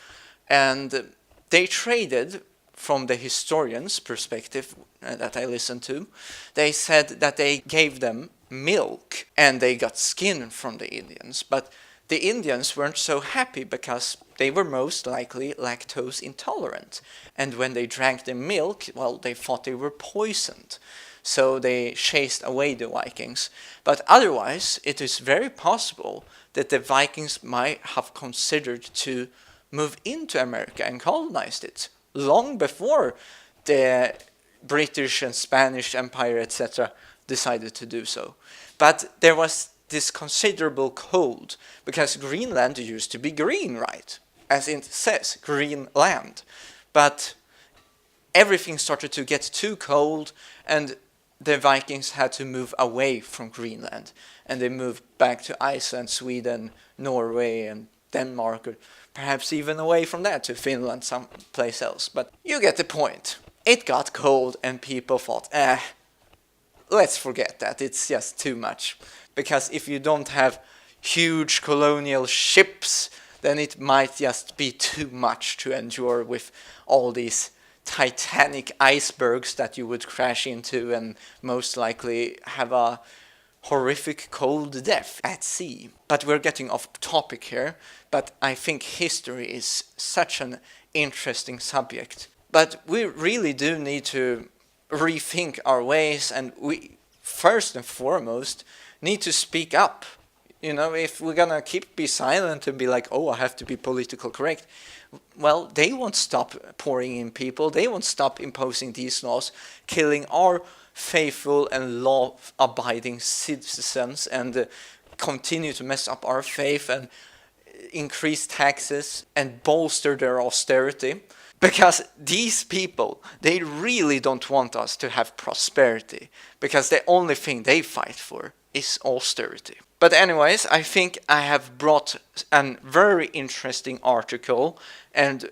A: and they traded, from the historians' perspective that I listened to, they said that they gave them milk and they got skin from the Indians, but the Indians weren't so happy because they were most likely lactose intolerant, and when they drank the milk, well, they thought they were poisoned. So they chased away the Vikings. But otherwise, it is very possible that the Vikings might have considered to move into America and colonize it long before the British and Spanish Empire, etc., decided to do so. But there was this considerable cold, because Greenland used to be green, right? As it says, Greenland. But everything started to get too cold, and the Vikings had to move away from Greenland, and they moved back to Iceland, Sweden, Norway, and Denmark, or perhaps even away from that to Finland, someplace else. But you get the point. It got cold, and people thought, let's forget that, it's just too much. Because if you don't have huge colonial ships, then it might just be too much to endure with all these titanic icebergs that you would crash into and most likely have a horrific cold death at sea. But we're getting off topic here, but I think history is such an interesting subject. But we really do need to rethink our ways, and we first and foremost need to speak up. You know, if we're gonna be silent and be like, oh, I have to be political correct, well, they won't stop pouring in people, they won't stop imposing these laws, killing our faithful and law-abiding citizens, and continue to mess up our faith and increase taxes and bolster their austerity. Because these people, they really don't want us to have prosperity, because the only thing they fight for is austerity. But anyways, I think I have brought a very interesting article and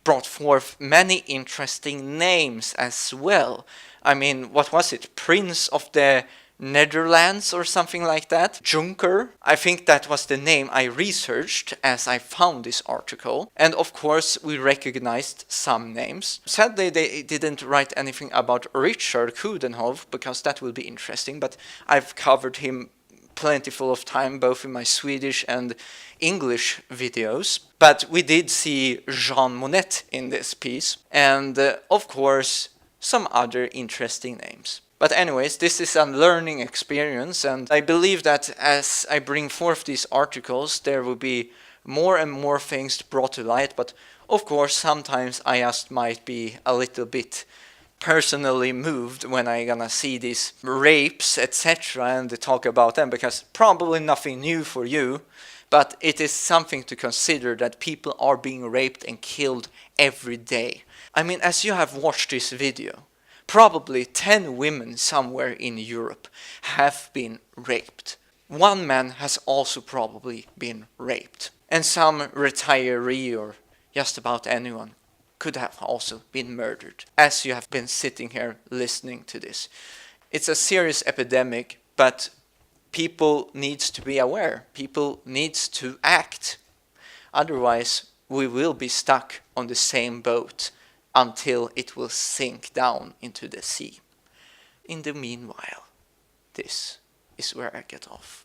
A: brought forth many interesting names as well. I mean, what was it? Prince of the Netherlands or something like that? Juncker? I think that was the name I researched as I found this article. And of course, we recognized some names. Sadly, they didn't write anything about Richard Coudenhove, because that will be interesting, but I've covered him plentiful of time, both in my Swedish and English videos. But we did see Jean Monnet in this piece, and of course, some other interesting names. But anyways, this is a learning experience, and I believe that as I bring forth these articles, there will be more and more things brought to light, but of course, sometimes I just might be a little bit personally moved when I gonna see these rapes, etc., and talk about them, because probably nothing new for you, but it is something to consider that people are being raped and killed every day. I mean, as you have watched this video, probably 10 women somewhere in Europe have been raped. One man has also probably been raped. And some retiree or just about anyone could have also been murdered, as you have been sitting here listening to this. It's a serious epidemic, but people need to be aware. People need to act. Otherwise, we will be stuck on the same boat until it will sink down into the sea. In the meanwhile, this is where I get off.